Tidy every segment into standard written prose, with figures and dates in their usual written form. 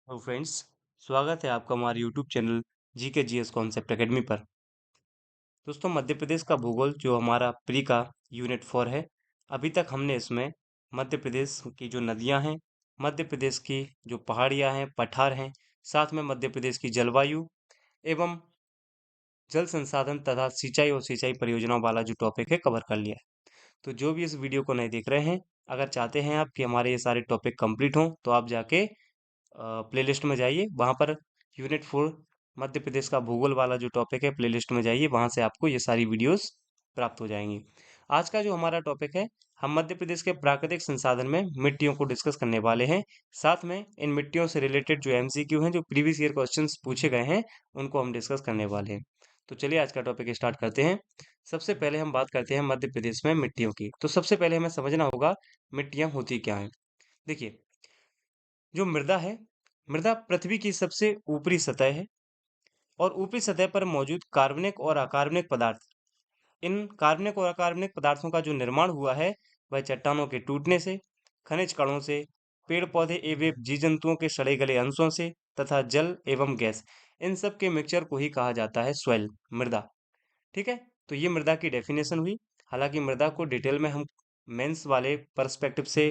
Hello friends. स्वागत है आपका हमारे यूट्यूब चैनल जी के जी एस कॉन्सेप्ट एकेडमी पर। दोस्तों, मध्य प्रदेश का भूगोल जो हमारा प्री का यूनिट 4 है। अभी तक हमने इसमें मध्य प्रदेश की जो नदियां हैं, मध्य प्रदेश की जो पहाड़ियां हैं, पठार हैं, साथ में मध्य प्रदेश की जलवायु एवं जल संसाधन तथा सिंचाई और सिंचाई परियोजनाओं वाला जो टॉपिक है कवर कर लिया है। तो जो भी इस वीडियो को नहीं देख रहे हैं, अगर चाहते हैं आप कि हमारे ये सारे टॉपिक कंप्लीट हों, तो आप जाके प्लेलिस्ट में जाइए। वहाँ पर यूनिट 4 मध्य प्रदेश का भूगोल वाला जो टॉपिक है, प्लेलिस्ट में जाइए, वहाँ से आपको ये सारी वीडियोस प्राप्त हो जाएंगी। आज का जो हमारा टॉपिक है, हम मध्य प्रदेश के प्राकृतिक संसाधन में मिट्टियों को डिस्कस करने वाले हैं। साथ में इन मिट्टियों से रिलेटेड जो एमसीक्यू हैं, जो प्रीवियस ईयर क्वेश्चंस पूछे गए हैं, उनको हम डिस्कस करने वाले हैं। तो चलिए आज का टॉपिक स्टार्ट करते हैं। सबसे पहले हम बात करते हैं मध्य प्रदेश में मिट्टियों की। तो सबसे पहले हमें समझना होगा मिट्टियां होती क्या हैं। देखिए, जो मृदा है, मृदा पृथ्वी की सबसे ऊपरी सतह है और ऊपरी सतह पर मौजूद कार्बनिक और अकार्बनिक पदार्थ। इन कार्बनिक और अकार्बनिक पदार्थों का जो निर्माण हुआ है, वह चट्टानों के टूटने से, खनिज कणों से, पेड़ पौधे एवं जीव जंतुओं के सड़े गले अंशों से तथा जल एवं गैस, इन सब के मिक्सचर को ही कहा जाता है सॉइल, मृदा। ठीक है। तो ये मृदा की डेफिनेशन हुई। हालांकि मृदा को डिटेल में हम मेंस वाले पर्सपेक्टिव से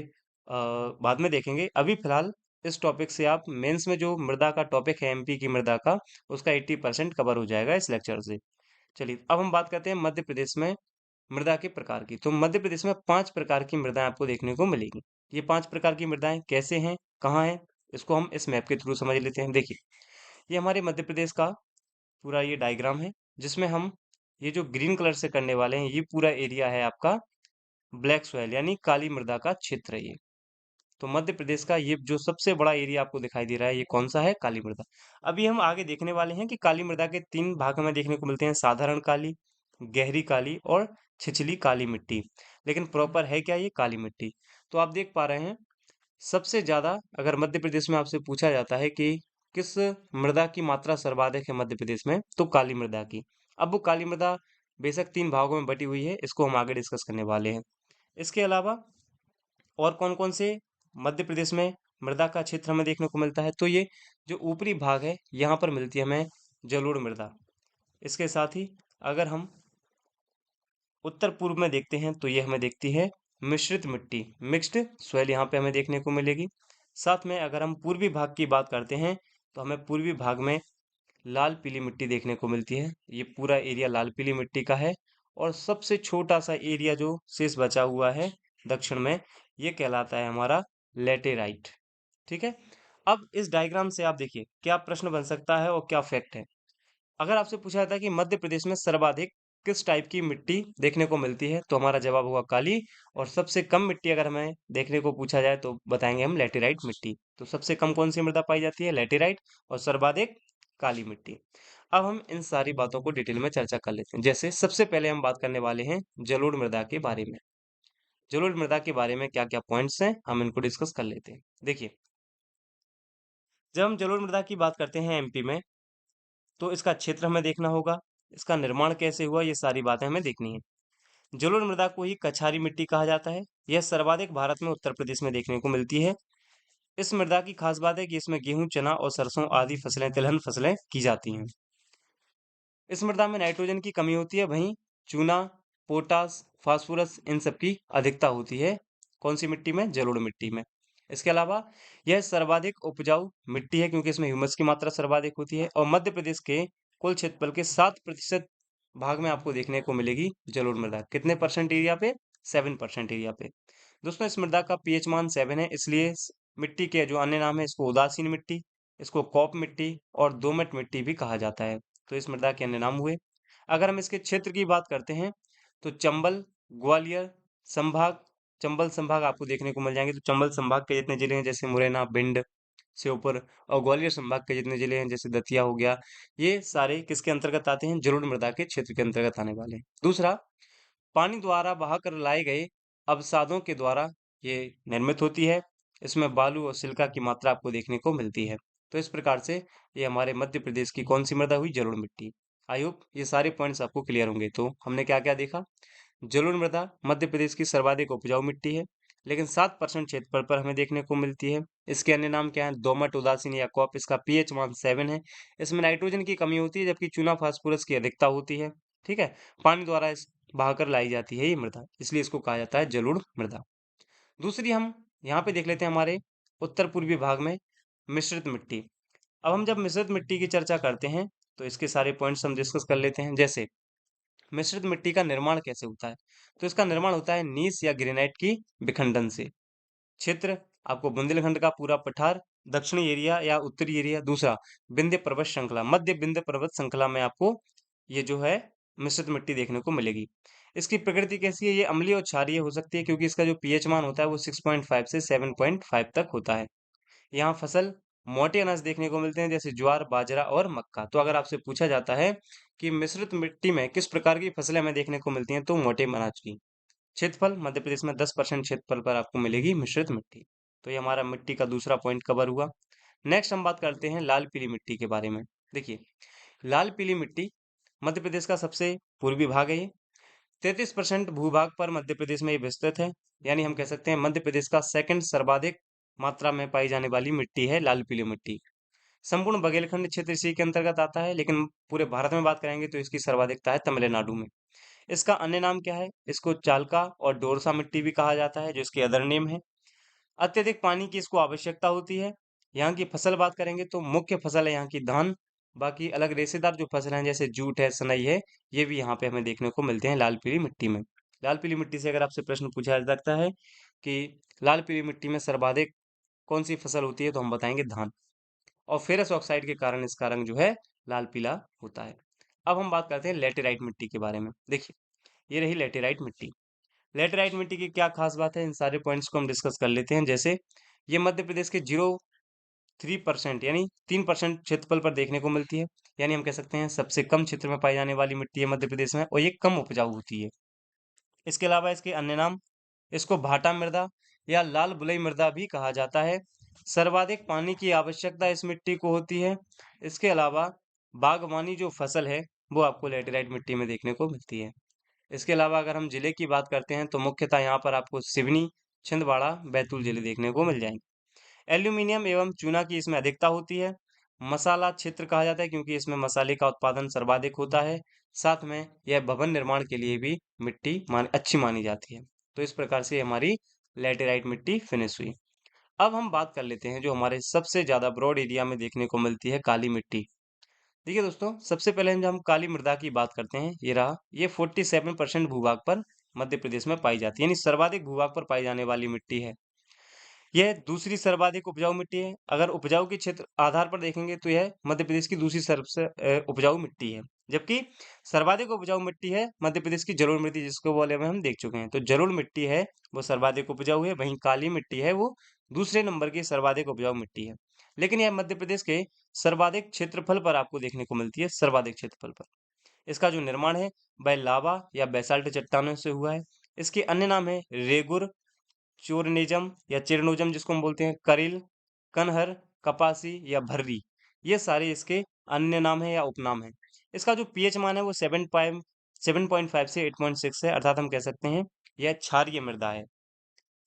बाद में देखेंगे। अभी फिलहाल इस टॉपिक से आप मेंस में जो मृदा का टॉपिक है, एमपी की मृदा का, उसका 80% कवर हो जाएगा इस लेक्चर से। चलिए अब हम बात करते हैं मध्य प्रदेश में मृदा के प्रकार की। तो मध्य प्रदेश में 5 प्रकार की मृदाएं आपको देखने को मिलेगी। ये 5 प्रकार की मृदाएं कैसे हैं, कहाँ हैं, इसको हम इस मैप के थ्रू समझ लेते हैं। देखिए, ये हमारे मध्य प्रदेश का पूरा ये डायग्राम है, जिसमें हम ये जो ग्रीन कलर से करने वाले हैं, ये पूरा एरिया है आपका ब्लैक सॉइल यानी काली मृदा का क्षेत्र है ये। तो मध्य प्रदेश का ये जो सबसे बड़ा एरिया आपको दिखाई दे रहा है, ये कौन सा है? काली मृदा। अभी हम आगे देखने वाले हैं कि काली मृदा के 3 भाग हमें देखने को मिलते हैं: साधारण काली, गहरी काली और छिछली काली मिट्टी। लेकिन प्रॉपर है क्या ये काली मिट्टी? तो आप देख पा रहे हैं, सबसे ज्यादा अगर मध्य प्रदेश में आपसे पूछा जाता है कि किस मृदा की मात्रा सर्वाधिक है मध्य प्रदेश में, तो काली मृदा की। अब वो काली मृदा बेशक 3 भागों में बटी हुई है, इसको हम आगे डिस्कस करने वाले हैं। इसके अलावा और कौन-कौन से मध्य प्रदेश में मृदा का क्षेत्र हमें देखने को मिलता है, तो ये जो ऊपरी भाग है, यहाँ पर मिलती है हमें जलोढ़ मृदा। इसके साथ ही अगर हम उत्तर पूर्व में देखते हैं, तो ये हमें देखती है मिश्रित मिट्टी, मिक्स्ड सॉइल यहाँ पे हमें देखने को मिलेगी। साथ में अगर हम पूर्वी भाग की बात करते हैं, तो हमें पूर्वी भाग में लाल पीली मिट्टी देखने को मिलती है। ये पूरा एरिया लाल पीली मिट्टी का है। और सबसे छोटा सा एरिया जो शेष बचा हुआ है दक्षिण में, ये कहलाता है हमारा लेटेराइट। ठीक है। अब इस डायग्राम से आप देखिए क्या प्रश्न बन सकता है और क्या फैक्ट है। अगर आपसे पूछा जाता है कि मध्य प्रदेश में सर्वाधिक किस टाइप की मिट्टी देखने को मिलती है, तो हमारा जवाब होगा काली। और सबसे कम मिट्टी अगर हमें देखने को पूछा जाए, तो बताएंगे हम लेटेराइट मिट्टी। तो सबसे कम कौन सी मृदा पाई जाती है? लेटेराइट। और सर्वाधिक काली मिट्टी। अब हम इन सारी बातों को डिटेल में चर्चा कर लेते हैं। जैसे सबसे पहले हम बात करने वाले हैं जलोढ़ मृदा के बारे में। जलोढ़ मृदा के बारे में क्या क्या पॉइंट्स हैं, हम इनको डिस्कस कर लेते हैं। देखिए, जब हम जलोढ़ मृदा की बात करते हैं एमपी में, तो इसका क्षेत्र हमें देखना होगा, इसका निर्माण कैसे हुआ, ये सारी बातें हमें देखनी है। जलोढ़ मृदा को ही कछारी मिट्टी कहा जाता है। यह सर्वाधिक भारत में उत्तर प्रदेश में देखने को मिलती है। इस मृदा की खास बात है कि इसमें गेहूं, चना और सरसों आदि फसलें, तिलहन फसलें की जाती हैं। इस मृदा में नाइट्रोजन की कमी होती है, वहीं चूना, पोटास, फास्फोरस, इन सब की अधिकता होती है। कौन सी मिट्टी में? जलोढ़ मिट्टी में। इसके अलावा यह सर्वाधिक उपजाऊ मिट्टी है, क्योंकि इसमें ह्यूमस की मात्रा सर्वाधिक होती है। और मध्य प्रदेश के कुल क्षेत्रफल के 7% भाग में आपको देखने को मिलेगी जलोढ़ मृदा। कितने परसेंट एरिया पे? 7% एरिया पे। दोस्तों, इस मृदा का पीएच मान 7 है, इसलिए मिट्टी के जो अन्य नाम है, इसको उदासीन मिट्टी, इसको कॉप मिट्टी और दोमट मिट्टी भी कहा जाता है। तो इस मृदा के अन्य नाम हुए। अगर हम इसके क्षेत्र की बात करते हैं, तो चंबल, ग्वालियर संभाग, चंबल संभाग आपको देखने को मिल जाएंगे। तो चंबल संभाग के जितने जिले हैं, जैसे मुरैना, भिंड, श्योपुर, और ग्वालियर संभाग के जितने जिले हैं, जैसे दतिया हो गया, ये सारे किसके अंतर्गत आते हैं? जलोढ़ मृदा के क्षेत्र के अंतर्गत आने वाले हैं। दूसरा, पानी द्वारा बहाकर लाए गए अवसादों के द्वारा ये निर्मित होती है। इसमें बालू और सिलिका की मात्रा आपको देखने को मिलती है। तो इस प्रकार से ये हमारे मध्य प्रदेश की कौन सी मृदा हुई? जलोढ़ मिट्टी। आई होप ये सारे पॉइंट्स आपको क्लियर होंगे। तो हमने क्या क्या देखा? जलोढ़ मृदा मध्य प्रदेश की सर्वाधिक उपजाऊ मिट्टी है। लेकिन 7% क्षेत्रफल पर हमें देखने को मिलती है। इसके अन्य नाम क्या है? दोमट, उदासीन या कॉप। इसका पीएच मान 7 है। इसमें नाइट्रोजन की कमी होती है, जबकि चूना फास्फोरस की अधिकता होती है। ठीक है, पानी द्वारा इस बहाकर लाई जाती है ये मृदा, इसलिए इसको कहा जाता है जलोढ़ मृदा। दूसरी हम यहाँ पे देख लेते हैं हमारे उत्तर पूर्वी भाग में मिश्रित मिट्टी। अब हम जब मिश्रित मिट्टी की चर्चा करते हैं तो इसके सारे पॉइंट्स हम डिस्कस कर लेते हैं। जैसे मिश्रित मिट्टी का निर्माण कैसे होता है? तो इसका निर्माण होता है नीस या ग्रेनाइट की विखंडन से। क्षेत्र आपको बुंदेलखंड का पूरा पठार, दक्षिणी एरिया या उत्तरी एरिया। दूसरा विंध्य पर्वत श्रृंखला, मध्य विंध्य पर्वत श्रृंखला में आपको ये जो है मिश्रित मिट्टी देखने को मिलेगी। इसकी प्रकृति कैसी है? ये अम्लीय और क्षारीय हो सकती है, क्योंकि इसका जो पीएच मान होता है वो 6.5 से 7.5 तक होता है। यहाँ फसल मोटे अनाज देखने को मिलते हैं, जैसे ज्वार, बाजरा और मक्का। तो अगर आपसे पूछा जाता है कि मिश्रित मिट्टी में किस प्रकार की फसलें हमें देखने को मिलती हैं, तो मोटे अनाज की। क्षेत्रफल मध्य प्रदेश में 10% क्षेत्रफल पर आपको मिलेगी मिश्रित मिट्टी। तो ये हमारा मिट्टी का दूसरा पॉइंट कवर हुआ। नेक्स्ट हम बात करते हैं लाल पीली मिट्टी के बारे में। देखिए, लाल पीली मिट्टी मध्य प्रदेश का सबसे पूर्वी भाग है। ये 33% भूभाग पर मध्य प्रदेश में ये विस्तृत है। यानी हम कह सकते हैं मध्य प्रदेश का सेकंड सर्वाधिक मात्रा में पाई जाने वाली मिट्टी है लाल पीली मिट्टी। संपूर्ण बघेलखंड क्षेत्र इसी के अंतर्गत आता है, लेकिन पूरे भारत में बात करेंगे तो इसकी सर्वाधिकता है तमिलनाडु में। इसका अन्य नाम क्या है? इसको चालका और डोरसा मिट्टी भी कहा जाता है, जो इसकी अदर नेम है। अत्यधिक पानी की इसको आवश्यकता होती है। यहाँ की फसल बात करेंगे तो मुख्य फसल है यहाँ की धान। बाकी अलग रेशेदार जो फसल हैं, जैसे जूट है, सनई है, ये भी यहाँ पे हमें देखने को मिलते हैं लाल पीली मिट्टी में। लाल पीली मिट्टी से अगर आपसे प्रश्न पूछा जा सकता है कि लाल पीली मिट्टी में सर्वाधिक कौन सी फसल होती है, तो हम बताएंगे धान। और फेरस ऑक्साइड के कारण इसका रंग जो है लाल पीला होता है। अब हम बात करते हैं लेटेराइट मिट्टी के बारे में। देखिए, ये रही लेटेराइट मिट्टी। लेटेराइट मिट्टी की क्या खास बात है, इन सारे पॉइंट्स को हम डिस्कस कर लेते हैं। जैसे ये मध्य प्रदेश के 0.3% यानी 3% क्षेत्रफल पर देखने को मिलती है। यानी हम कह सकते हैं सबसे कम क्षेत्र में पाई जाने वाली मिट्टी है मध्य प्रदेश में, और ये कम उपजाऊ होती है। इसके अलावा इसके अन्य नाम, इसको भाटा मृदा या लाल बलुई मृदा भी कहा जाता है। सर्वाधिक पानी की आवश्यकता इस मिट्टी को होती है। इसके अलावा बागवानी जो फसल है वो आपको लेटेराइट मिट्टी में देखने को मिलती है। इसके अलावा अगर हम जिले की बात करते हैं तो मुख्यतः यहाँ पर आपको सिवनी, छिंदवाड़ा, बैतूल जिले देखने को मिल जाएंगे। एल्यूमिनियम एवं चूना की इसमें अधिकता होती है। मसाला क्षेत्र कहा जाता है, क्योंकि इसमें मसाले का उत्पादन सर्वाधिक होता है। साथ में यह भवन निर्माण के लिए भी मिट्टी अच्छी मानी जाती है। तो इस प्रकार से हमारी लैटेराइट मिट्टी फिनिश हुई। अब हम बात कर लेते हैं जो हमारे सबसे ज्यादा ब्रॉड एरिया में देखने को मिलती है, काली मिट्टी। देखिए दोस्तों, सबसे पहले जब हम काली मृदा की बात करते हैं, ये रहा, ये 47% भूभाग पर मध्य प्रदेश में पाई जाती है, यानी सर्वाधिक भूभाग पर पाई जाने वाली मिट्टी है। यह दूसरी सर्वाधिक उपजाऊ मिट्टी है। अगर उपजाऊ के क्षेत्र आधार पर देखेंगे तो यह मध्य प्रदेश की दूसरी सबसे उपजाऊ मिट्टी है। जबकि सर्वाधिक उपजाऊ मिट्टी है मध्य प्रदेश की जलोढ़ मिट्टी, जिसको बोले में हम देख चुके हैं। तो जलोढ़ मिट्टी है वो सर्वाधिक उपजाऊ है, वहीं काली मिट्टी है वो दूसरे नंबर की सर्वाधिक उपजाऊ मिट्टी है। लेकिन यह मध्य प्रदेश के सर्वाधिक क्षेत्रफल पर आपको देखने को मिलती है, सर्वाधिक क्षेत्रफल पर। इसका जो निर्माण है वह लावा या बेसाल्ट चट्टानों से हुआ है। इसके अन्य नाम है रेगुर, चोरनिजम या चिरनोजम जिसको हम बोलते हैं, करिल, कनहर, कपासी या भर्री, ये सारे इसके अन्य नाम है या उपनाम है। इसका जो पीएच मान है वो 7.5 से 8.6 है, अर्थात हम कह सकते हैं यह क्षारीय मृदा है।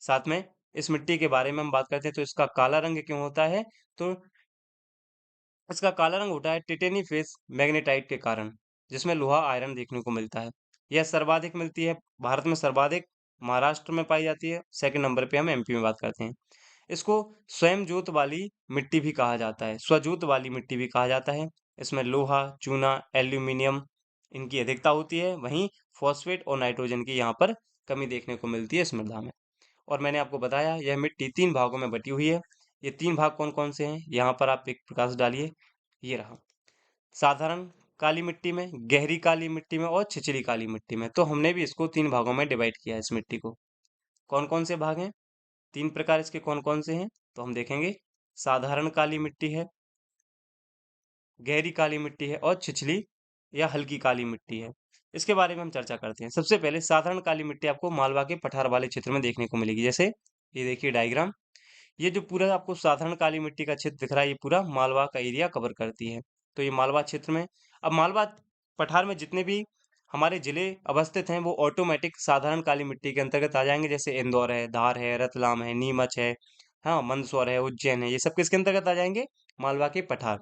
साथ में इस मिट्टी के बारे में हम बात करते हैं तो इसका काला रंग क्यों होता है, तो इसका काला रंग होता है टिटेनी फेस मैग्नेटाइट के कारण, जिसमें लोहा आयरन देखने को मिलता है। यह सर्वाधिक मिलती है भारत में, सर्वाधिक महाराष्ट्र में पाई जाती है। सेकंड नंबर पे हम एमपी में बात करते हैं। इसको स्वयं जोत वाली मिट्टी भी कहा जाता है, स्वजोत वाली मिट्टी भी कहा जाता है। इसमें लोहा, चूना, एल्यूमिनियम इनकी अधिकता होती है। वहीं फॉस्फेट और नाइट्रोजन की यहाँ पर कमी देखने को मिलती है इस मृदा में। और मैंने आपको बताया यह मिट्टी 3 भागों में बटी हुई है। ये 3 भाग कौन-कौन से हैं? यहाँ पर आप एक प्रकाश डालिए। ये रहा। साधारण काली मिट्टी में, गहरी काली मिट्टी में और छिछली काली मिट्टी में। तो हमने भी इसको 3 भागों में डिवाइड किया है इस मिट्टी को। कौन-कौन से भाग हैं? 3 प्रकार इसके कौन-कौन से हैं? तो हम देखेंगे, साधारण काली मिट्टी है, गहरी काली मिट्टी है और छिछली या हल्की काली मिट्टी है। इसके बारे में हम चर्चा करते हैं। सबसे पहले साधारण काली मिट्टी आपको मालवा के पठार वाले क्षेत्र में देखने को मिलेगी। जैसे ये देखिए डायग्राम, ये जो पूरा आपको साधारण काली मिट्टी का क्षेत्र दिख रहा है, ये पूरा मालवा का एरिया कवर करती है। तो ये मालवा क्षेत्र में, अब मालवा पठार में जितने भी हमारे जिले अवस्थित हैं वो ऑटोमेटिक साधारण काली मिट्टी के अंतर्गत आ जाएंगे, जैसे इंदौर है, धार है, रतलाम है, नीमच है, हाँ मंदसौर है, उज्जैन है, ये सब किसके अंतर्गत आ जाएंगे? मालवा के पठार।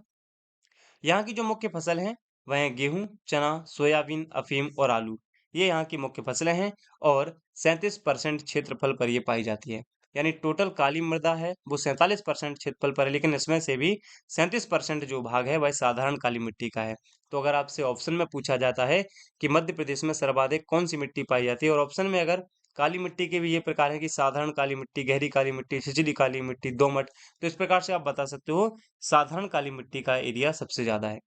यहाँ की जो मुख्य फसल है वह है गेहूं, चना, सोयाबीन, अफीम और आलू। ये यहाँ की मुख्य फसलें हैं और 37% क्षेत्रफल पर ये पाई जाती है। यानी टोटल काली मृदा है वो 47% क्षेत्रफल पर है, लेकिन इसमें से भी 37% जो भाग है वह साधारण काली मिट्टी का है। तो अगर आपसे ऑप्शन में पूछा जाता है कि मध्य प्रदेश में सर्वाधिक कौन सी मिट्टी पाई जाती है, और ऑप्शन में अगर काली मिट्टी के भी ये प्रकार है कि साधारण काली मिट्टी, गहरी काली मिट्टी, छिछली काली मिट्टी, दोमट, तो इस प्रकार से आप बता सकते हो साधारण काली मिट्टी का एरिया सबसे ज्यादा है।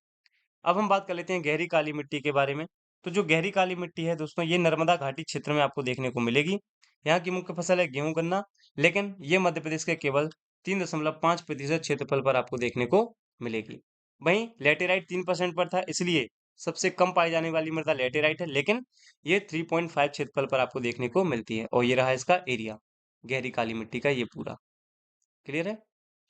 अब हम बात कर लेते हैं गहरी काली मिट्टी के बारे में। तो जो गहरी काली मिट्टी है दोस्तों, ये नर्मदा घाटी क्षेत्र में आपको देखने को मिलेगी। यहाँ की मुख्य फसल है गेहूं, गन्ना, लेकिन ये मध्य प्रदेश के केवल 3.5% क्षेत्रफल पर आपको देखने को मिलेगी। वहीं लेटेराइट 3% पर था, इसलिए सबसे कम पाई जाने वाली मृदा लेटेराइट है, लेकिन ये 3.5 क्षेत्रफल पर आपको देखने को मिलती है, और ये रहा इसका एरिया गहरी काली मिट्टी का, ये पूरा क्लियर है।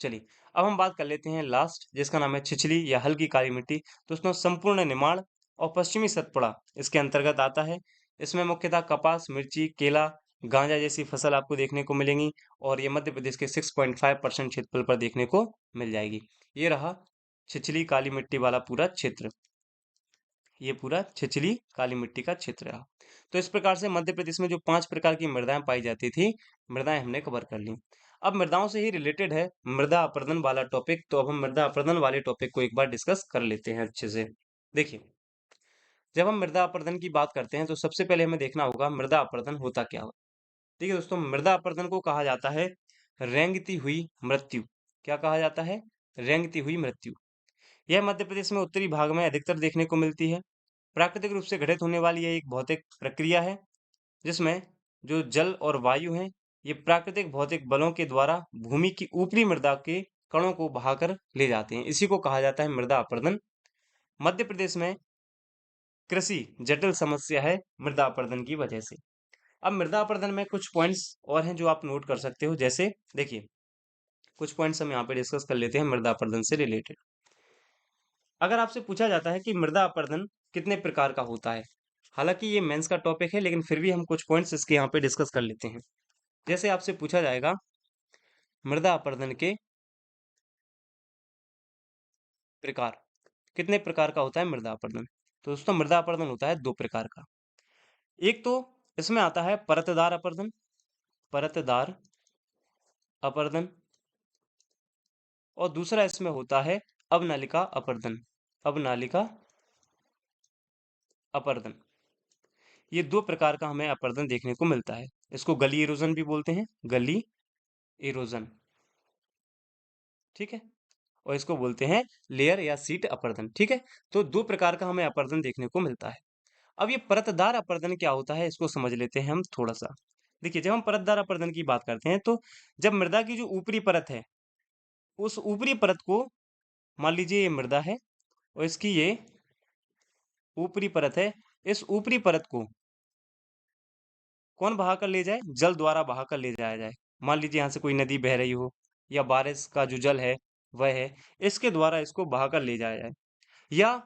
चलिए, अब हम बात कर लेते हैं लास्ट, जिसका नाम है छिछली या हल्की काली मिट्टी। दोस्तों संपूर्ण निमाड़ और पश्चिमी सतपुड़ा इसके अंतर्गत आता है। इसमें मुख्यतः कपास, मिर्ची, केला, गांजा जैसी फसल आपको देखने को मिलेंगी, और ये मध्य प्रदेश के 6.5% क्षेत्रफल पर देखने को मिल जाएगी। ये रहा छिछली काली मिट्टी वाला पूरा क्षेत्र, ये पूरा छिछली काली मिट्टी का क्षेत्र रहा। तो इस प्रकार से मध्य प्रदेश में जो 5 प्रकार की मृदाएं पाई जाती थी, मृदाएं हमने कवर कर ली। अब मृदाओं से ही रिलेटेड है मृदा अपरदन वाला टॉपिक, तो अब हम मृदा अपरदन वाले टॉपिक को एक बार डिस्कस कर लेते हैं अच्छे से। देखिए, जब हम मृदा अपरदन की बात करते हैं तो सबसे पहले हमें देखना होगा मृदा अपरदन होता क्या हो। देखिए दोस्तों, मृदा अपरदन को कहा जाता है रेंगती हुई मृत्यु। क्या कहा जाता है? रेंगती हुई मृत्यु। यह मध्य प्रदेश में उत्तरी भाग में अधिकतर देखने को मिलती है। प्राकृतिक रूप से घटित होने वाली यह एक भौतिक प्रक्रिया है, जिसमें जो जल और वायु हैं, ये प्राकृतिक भौतिक बलों के द्वारा भूमि की ऊपरी मृदा के कणों को बहाकर ले जाते हैं। इसी को कहा जाता है मृदा अपरदन। मध्य प्रदेश में कृषि जटिल समस्या है मृदा अपरदन की वजह से। अब मृदा अपरदन में कुछ पॉइंट्स और हैं जो आप नोट कर सकते हो, जैसे देखिए, कुछ पॉइंट्स हम यहाँ पे डिस्कस कर लेते हैं मृदा अपरदन से रिलेटेड। अगर आपसे पूछा जाता है कि मृदा अपरदन कितने प्रकार का होता है, हालांकि ये मेंस का टॉपिक है, लेकिन फिर भी हम कुछ पॉइंट्स इसके यहाँ पे डिस्कस कर लेते हैं। जैसे आपसे पूछा जाएगा मृदा अपरदन के प्रकार, कितने प्रकार का होता है मृदा अपरदन? तो दोस्तों मृदा अपरदन होता है दो प्रकार का। एक तो इसमें आता है परतदार अपरदन, परतदार अपरदन, और दूसरा इसमें होता है अवनालिका अपरदन, अवनालिका अपरदन। ये दो प्रकार का हमें अपरदन देखने को मिलता है। इसको गली इरोजन भी बोलते हैं, गली इरोजन, ठीक है, और इसको बोलते हैं लेयर या सीट अपरदन, ठीक है। तो दो प्रकार का हमें अपरदन देखने को मिलता है। अब ये परतदार अपरदन क्या होता है, इसको समझ लेते हैं हम थोड़ा सा। देखिए, जब हम परतदार अपरदन की बात करते हैं तो जब मृदा की जो ऊपरी परत है, उस ऊपरी परत को, मान लीजिए ये मृदा है और इसकी ये ऊपरी परत है, इस ऊपरी परत को कौन बहा कर ले जाए? जल द्वारा बहा कर ले जाया जाए। मान लीजिए यहाँ से कोई नदी बह रही हो, या बारिश का जो जल है वह है, इसके द्वारा इसको बहा कर ले जाया जाए, या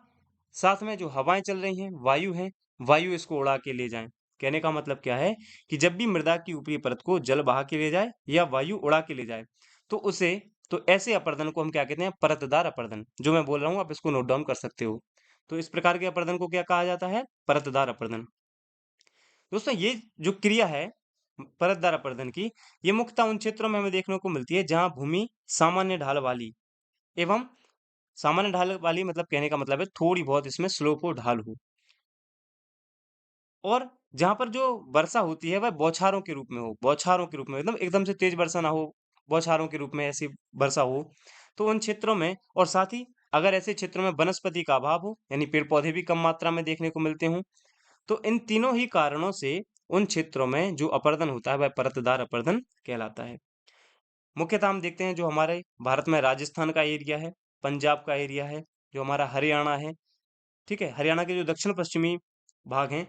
साथ में जो हवाएं चल रही हैं, वायु है, वायु इसको उड़ा के ले जाए। कहने का मतलब क्या है कि जब भी मृदा की ऊपरी परत को जल बहा के ले जाए या वायु उड़ा के ले जाए, तो उसे, तो ऐसे अपरदन को हम क्या कहते हैं? परतदार अपरदन। जो मैं बोल रहा हूँ आप इसको नोट डाउन कर सकते हो। तो इस प्रकार के अपरदन को क्या कहा जाता है? परतदार अपरदन। दोस्तों ये जो क्रिया है परतदार अपरदन की, ये मुख्यतः उन क्षेत्रों में हमें देखने को मिलती है जहां भूमि सामान्य ढाल वाली एवं, सामान्य ढाल वाली मतलब कहने का मतलब है थोड़ी बहुत इसमें स्लोप हो, ढाल हो, और जहां पर जो वर्षा होती है वह बौछारों के रूप में हो, बौछारों के रूप में, एकदम एकदम से तेज वर्षा ना हो, बौछारों के रूप में ऐसी वर्षा हो। तो उन क्षेत्रों में, और साथ ही अगर ऐसे क्षेत्रों में वनस्पति का अभाव हो, यानी पेड़ पौधे भी कम मात्रा में देखने को मिलते हों, तो इन तीनों ही कारणों से उन क्षेत्रों में जो अपरदन होता है वह परतदार अपरदन कहलाता है। मुख्यतः हम देखते हैं जो हमारे भारत में राजस्थान का एरिया है, पंजाब का एरिया है, जो हमारा हरियाणा है, ठीक है, हरियाणा के जो दक्षिण पश्चिमी भाग हैं,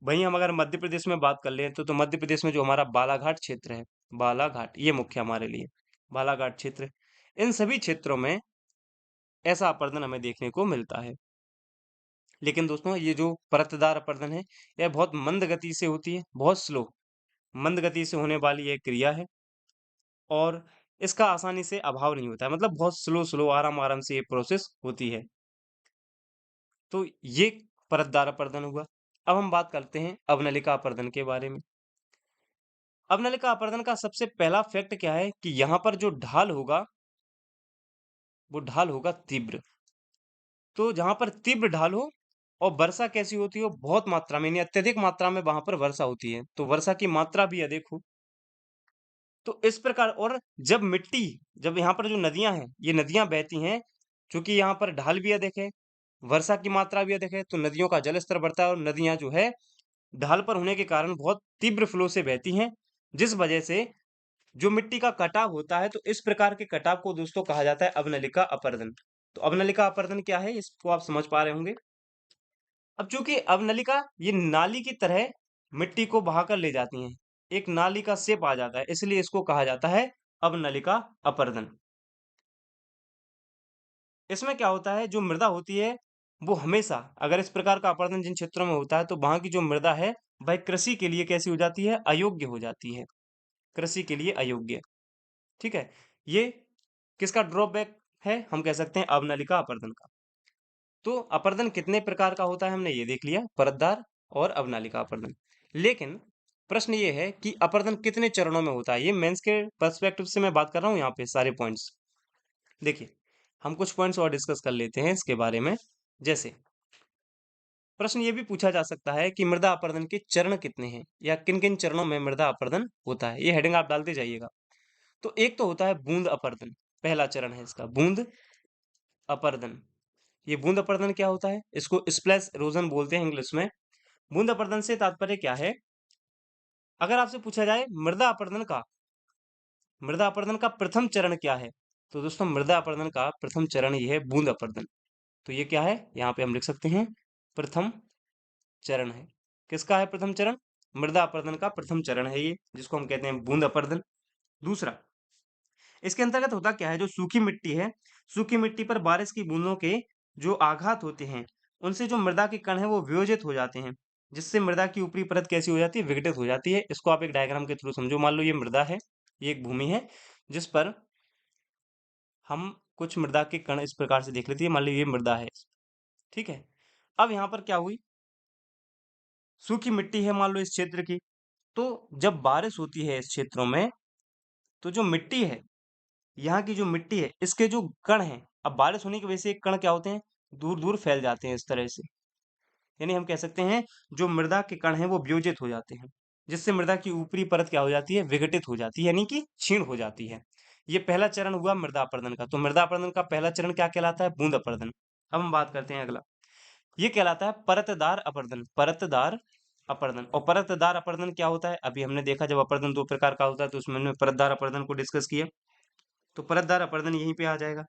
वहीं हम अगर मध्य प्रदेश में बात कर लें तो मध्य प्रदेश में जो हमारा बालाघाट क्षेत्र है, बालाघाट ये मुख्य हमारे लिए, बालाघाट क्षेत्र, इन सभी क्षेत्रों में ऐसा अपरदन हमें देखने को मिलता है। लेकिन दोस्तों ये जो परतदार अपरदन है, यह बहुत मंद गति से होती है, बहुत स्लो, मंद गति से होने वाली एक क्रिया है और इसका आसानी से अभाव नहीं होता है, मतलब बहुत स्लो आराम-आराम से ये प्रोसेस होती है। तो ये परतदार अपरदन हुआ। अब हम बात करते हैं अवनलिका अपरदन के बारे में। अवनलिका अपरदन का सबसे पहला फैक्ट क्या है कि यहाँ पर जो ढाल होगा, वो ढाल होगा तीव्र। तो जहाँ पर तीव्र ढाल हो और वर्षा कैसी होती हो, बहुत मात्रा में यानी अत्यधिक मात्रा में वहां पर वर्षा होती है, तो वर्षा की मात्रा भी अधिक हो। तो इस प्रकार और जब मिट्टी, जब यहाँ पर जो नदियां हैं, ये नदियां बहती हैं, क्योंकि यहाँ पर ढाल भी अधिक है, वर्षा की मात्रा भी अधिक है, तो नदियों का जल स्तर बढ़ता है और नदियां जो है ढाल पर होने के कारण बहुत तीव्र फ्लो से बहती हैं, जिस वजह से जो मिट्टी का कटाव होता है, तो इस प्रकार के कटाव को दोस्तों कहा जाता है अवनलिका अपरदन। तो अवनलिका अपरदन क्या है, इसको आप समझ पा रहे होंगे। अब चूंकि अवनलिका ये नाली की तरह मिट्टी को बहाकर ले जाती हैं, एक नाली का शेप आ जाता है, इसलिए इसको कहा जाता है अवनलिका अपरदन। इसमें क्या होता है, जो मृदा होती है वो हमेशा, अगर इस प्रकार का अपरदन जिन क्षेत्रों में होता है, तो वहां की जो मृदा है वह कृषि के लिए कैसी हो जाती है, अयोग्य हो जाती है, कृषि के लिए अयोग्य। ठीक है, ये किसका ड्रॉबैक है, हम कह सकते हैं अवनलिका अपरदन का। तो अपर्दन कितने प्रकार का होता है हमने ये देख लिया, परतदार और अवनालिका अपर्दन। लेकिन प्रश्न ये है कि अपर्दन कितने चरणों में होता है, ये मेंस के पर्सपेक्टिव से मैं बात कर रहा हूँ यहाँ पे सारे पॉइंट्स। देखिए, हम कुछ पॉइंट्स और डिस्कस कर लेते हैं इसके बारे में। जैसे प्रश्न ये भी पूछा जा सकता है कि मृदा अपर्दन के चरण कितने हैं या किन किन चरणों में मृदा अपर्दन होता है, ये हेडिंग आप डालते जाइएगा। तो एक तो होता है बूंद अपर्दन, पहला चरण है इसका बूंद अपर्दन। ये बूंद अपर्दन क्या होता है, इसको स्प्लैश इरोजन बोलते हैं इंग्लिश में। बूंद अपर्दन से तात्पर्य क्या है, अगर आपसे पूछा जाए मृदा अपर्दन का प्रथम चरण क्या है, तो दोस्तों मृदा अपर्दन का प्रथम चरण ये है बूंद अपर्दन। तो ये क्या है, यहाँ पे हम लिख सकते हैं प्रथम चरण है। किसका है प्रथम चरण, मृदा अपर्दन का प्रथम चरण है ये, जिसको हम कहते हैं बूंद अपर्दन। दूसरा, इसके अंतर्गत होता क्या है, जो सूखी मिट्टी है, सूखी मिट्टी पर बारिश की बूंदों के जो आघात होते हैं, उनसे जो मृदा के कण है वो वियोजित हो जाते हैं, जिससे मृदा की ऊपरी परत कैसी हो जाती है, विघटित हो जाती है। इसको आप एक डायग्राम के थ्रू समझो। मान लो ये मृदा है, ये एक भूमि है जिस पर हम कुछ मृदा के कण इस प्रकार से देख लेते हैं। मान लो ये मृदा है, ठीक है। अब यहाँ पर क्या हुई, सूखी मिट्टी है मान लो इस क्षेत्र की, तो जब बारिश होती है इस क्षेत्रों में, तो जो मिट्टी है, यहाँ की जो मिट्टी है, इसके जो कण हैं, अब बारिश होने की वजह से ये कण क्या होते हैं, दूर-दूर फैल जाते हैं इस तरह से। यानी हम कह सकते हैं जो मृदा के कण हैं वो वियोजित हो जाते हैं, जिससे मृदा की ऊपरी परत क्या हो जाती है, विघटित हो जाती है, यानी कि क्षीण हो जाती है। ये पहला चरण हुआ मृदा अपरदन का। तो मृदा अपरदन का पहला चरण क्या कहलाता है, बूंद अपरदन। अब हम बात करते हैं अगला, ये कहलाता है परतदार अपरदन, परतदार अपरदन। और परतदार अपरदन क्या होता है, अभी हमने देखा जब अपरदन दो प्रकार का होता है, तो उसमें हमने परतदार अपरदन को डिस्कस किया। तो परतदार अपरदन यहीं पे आ जाएगा।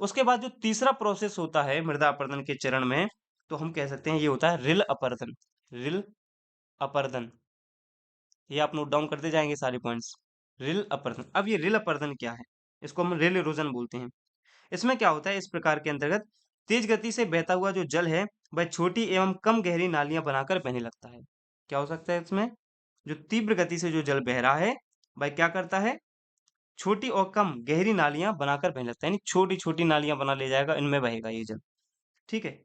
उसके बाद जो तीसरा प्रोसेस होता है मृदा अपरदन के चरण में, तो हम कह सकते हैं ये होता है रिल अपरदन, रिल अपर्दन। ये आप नोट डाउन करते जाएंगे सारे पॉइंट्स। रिल अपर्दन, अब ये रिल अपर्दन क्या है, इसको हम रिल इरोजन बोलते हैं। इसमें क्या होता है, इस प्रकार के अंतर्गत तेज गति से बहता हुआ जो जल है वह छोटी एवं कम गहरी नालियां बनाकर बहने लगता है। क्या हो सकता है इसमें, जो तीव्र गति से जो जल बह रहा है वह क्या करता है, छोटी और कम गहरी नालियां बनाकर बहने लगता है, यानी छोटी छोटी नालियां बना ले जाएगा, इनमें बहेगा ये जल। ठीक है,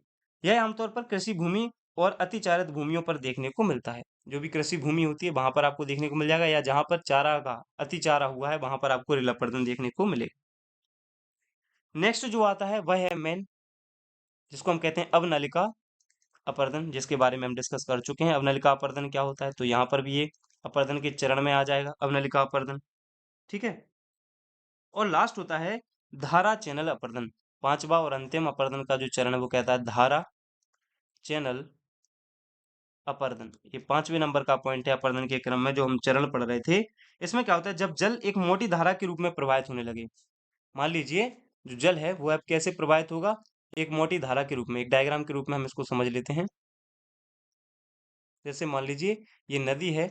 यह आमतौर पर कृषि भूमि और अतिचारित भूमियों पर देखने को मिलता है। जो भी कृषि भूमि होती है वहां पर आपको देखने को मिल जाएगा, या जहां पर चारा का अतिचारा हुआ है वहां पर आपको रिलापर्दन देखने को मिलेगा। नेक्स्ट जो आता है वह है मेन, जिसको हम कहते हैं अवनलिका अपर्दन, जिसके बारे में हम डिस्कस कर चुके हैं। अवनलिका अपर्दन क्या होता है, तो यहाँ पर भी ये अपर्दन के चरण में आ जाएगा अवनलिका अपर्दन। ठीक है, और लास्ट होता है धारा चैनल अपर्दन, पांचवा और अंतिम अपर्दन का जो चरण है वो कहता है धारा चैनल अपर्दन। ये पांचवें नंबर का पॉइंट है अपर्दन के क्रम में जो हम चरण पढ़ रहे थे। इसमें क्या होता है, जब जल एक मोटी धारा के रूप में प्रवाहित होने लगे। मान लीजिए जो जल है वो अब कैसे प्रवाहित होगा, एक मोटी धारा के रूप में। एक डायग्राम के रूप में हम इसको समझ लेते हैं। जैसे मान लीजिए ये नदी है,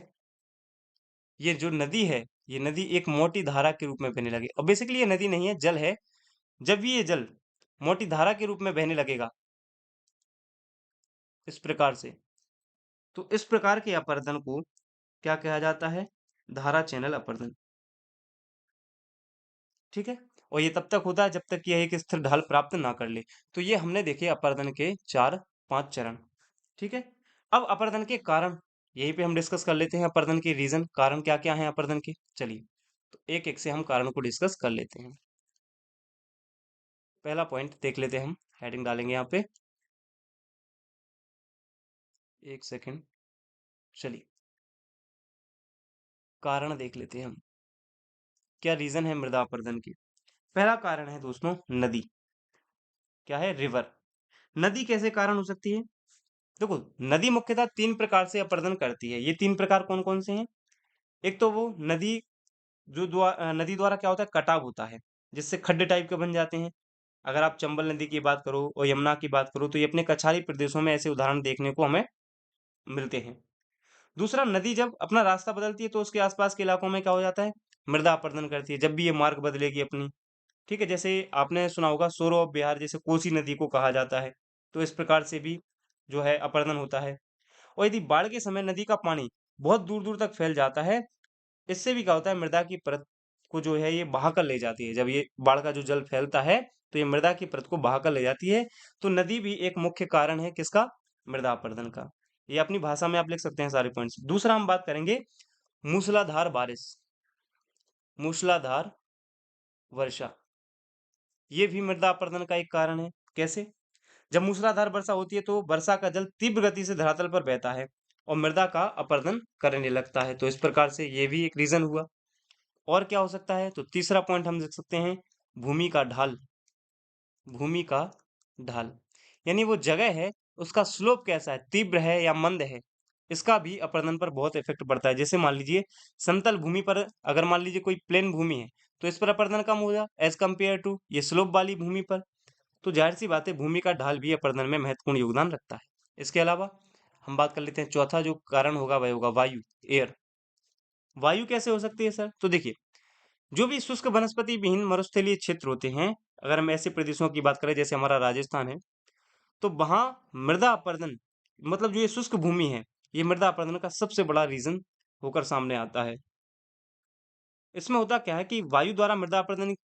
ये जो नदी है, ये नदी एक मोटी धारा के रूप में बहने लगे, और बेसिकली ये नदी नहीं है, जल है। जब भी ये जल मोटी धारा के रूप में बहने लगेगा, इस प्रकार से। तो इस प्रकार के अपरदन को क्या कहा जाता है? धारा चैनल अपरदन। ठीक है? और ये तब तक होता है जब तक कि यह एक स्थिर ढाल प्राप्त ना कर ले। तो ये हमने देखे अपरदन के 4-5 चरण। ठीक है? अब अपरदन के कारण यहीं पे हम डिस्कस कर लेते हैं। अपरदन के रीजन, कारण क्या-क्या हैं अपरदन के? चलिए, तो एक-एक से हम कारण को डिस्कस कर लेते हैं। पहला पॉइंट देख लेते हैं हम, हेडिंग डालेंगे यहाँ पे। एक सेकंड, चलिए, कारण देख लेते हैं हम। क्या रीजन है मृदा अपरदन के? पहला कारण है दोस्तों नदी। क्या है? रिवर। नदी कैसे कारण हो सकती है? देखो, नदी मुख्यतः 3 प्रकार से अपरदन करती है। ये 3 प्रकार कौन-कौन से हैं? एक तो वो नदी नदी द्वारा क्या होता है? कटाव होता है, जिससे खड्डे टाइप के बन जाते हैं। अगर आप चंबल नदी की बात करो और यमुना की बात करो, तो ये अपने कछारी प्रदेशों में ऐसे उदाहरण देखने को हमें मिलते हैं। दूसरा, नदी जब अपना रास्ता बदलती है, तो उसके आसपास के इलाकों में क्या हो जाता है? मृदा अपरदन करती है, जब भी ये मार्ग बदलेगी अपनी। ठीक है? जैसे आपने सुना होगा सोरो ऑफ बिहार, जैसे कोसी नदी को कहा जाता है। तो इस प्रकार से भी जो है अपरदन होता है। और यदि बाढ़ के समय नदी का पानी बहुत दूर-दूर तक फैल जाता है, इससे भी क्या होता है? मृदा की परत को जो है ये बहाकर ले जाती है। जब ये बाढ़ का जो जल फैलता है, तो ये मृदा की परत को बहाकर ले जाती है। तो नदी भी एक मुख्य कारण है किसका? मृदा अपरदन का। ये अपनी भाषा में आप लिख सकते हैं सारे पॉइंट्स। दूसरा हम बात करेंगे मूसलाधार बारिश, मूसलाधार वर्षा। ये भी मृदा अपरदन का एक कारण है। कैसे? जब मूसलाधार वर्षा होती है, तो वर्षा का जल तीव्र गति से धरातल पर बहता है और मृदा का अपरदन करने लगता है। तो इस प्रकार से ये भी एक रीजन हुआ। और क्या हो सकता है? तो तीसरा पॉइंट हम लिख सकते हैं भूमि का ढाल। भूमि का ढाल यानी वो जगह है, उसका स्लोप कैसा है? तीव्र है या मंद है? इसका भी अपरदन पर बहुत इफेक्ट पड़ता है। जैसे मान लीजिए समतल भूमि पर, अगर मान लीजिए कोई प्लेन भूमि है, तो इस पर अपरदन कम होगा एज कम्पेयर टू ये स्लोप वाली भूमि पर। तो जाहिर-सी बात है भूमि का ढाल भी अपरदन में महत्वपूर्ण योगदान रखता है। इसके अलावा हम बात कर लेते हैं, चौथा जो कारण होगा वह होगा वायु, एयर। वायु कैसे हो सकती है सर? तो देखिए, जो भी शुष्क वनस्पति विहीन मरुस्थलीय क्षेत्र होते हैं, अगर हम ऐसे प्रदेशों की बात करें जैसे हमारा राजस्थान है, तो वहाँ मृदा अपरदन, मतलब जो ये शुष्क भूमि है, ये मृदा अपरदन का सबसे बड़ा रीज़न होकर सामने आता है। इसमें होता क्या है कि वायु द्वारा मृदा अपरदन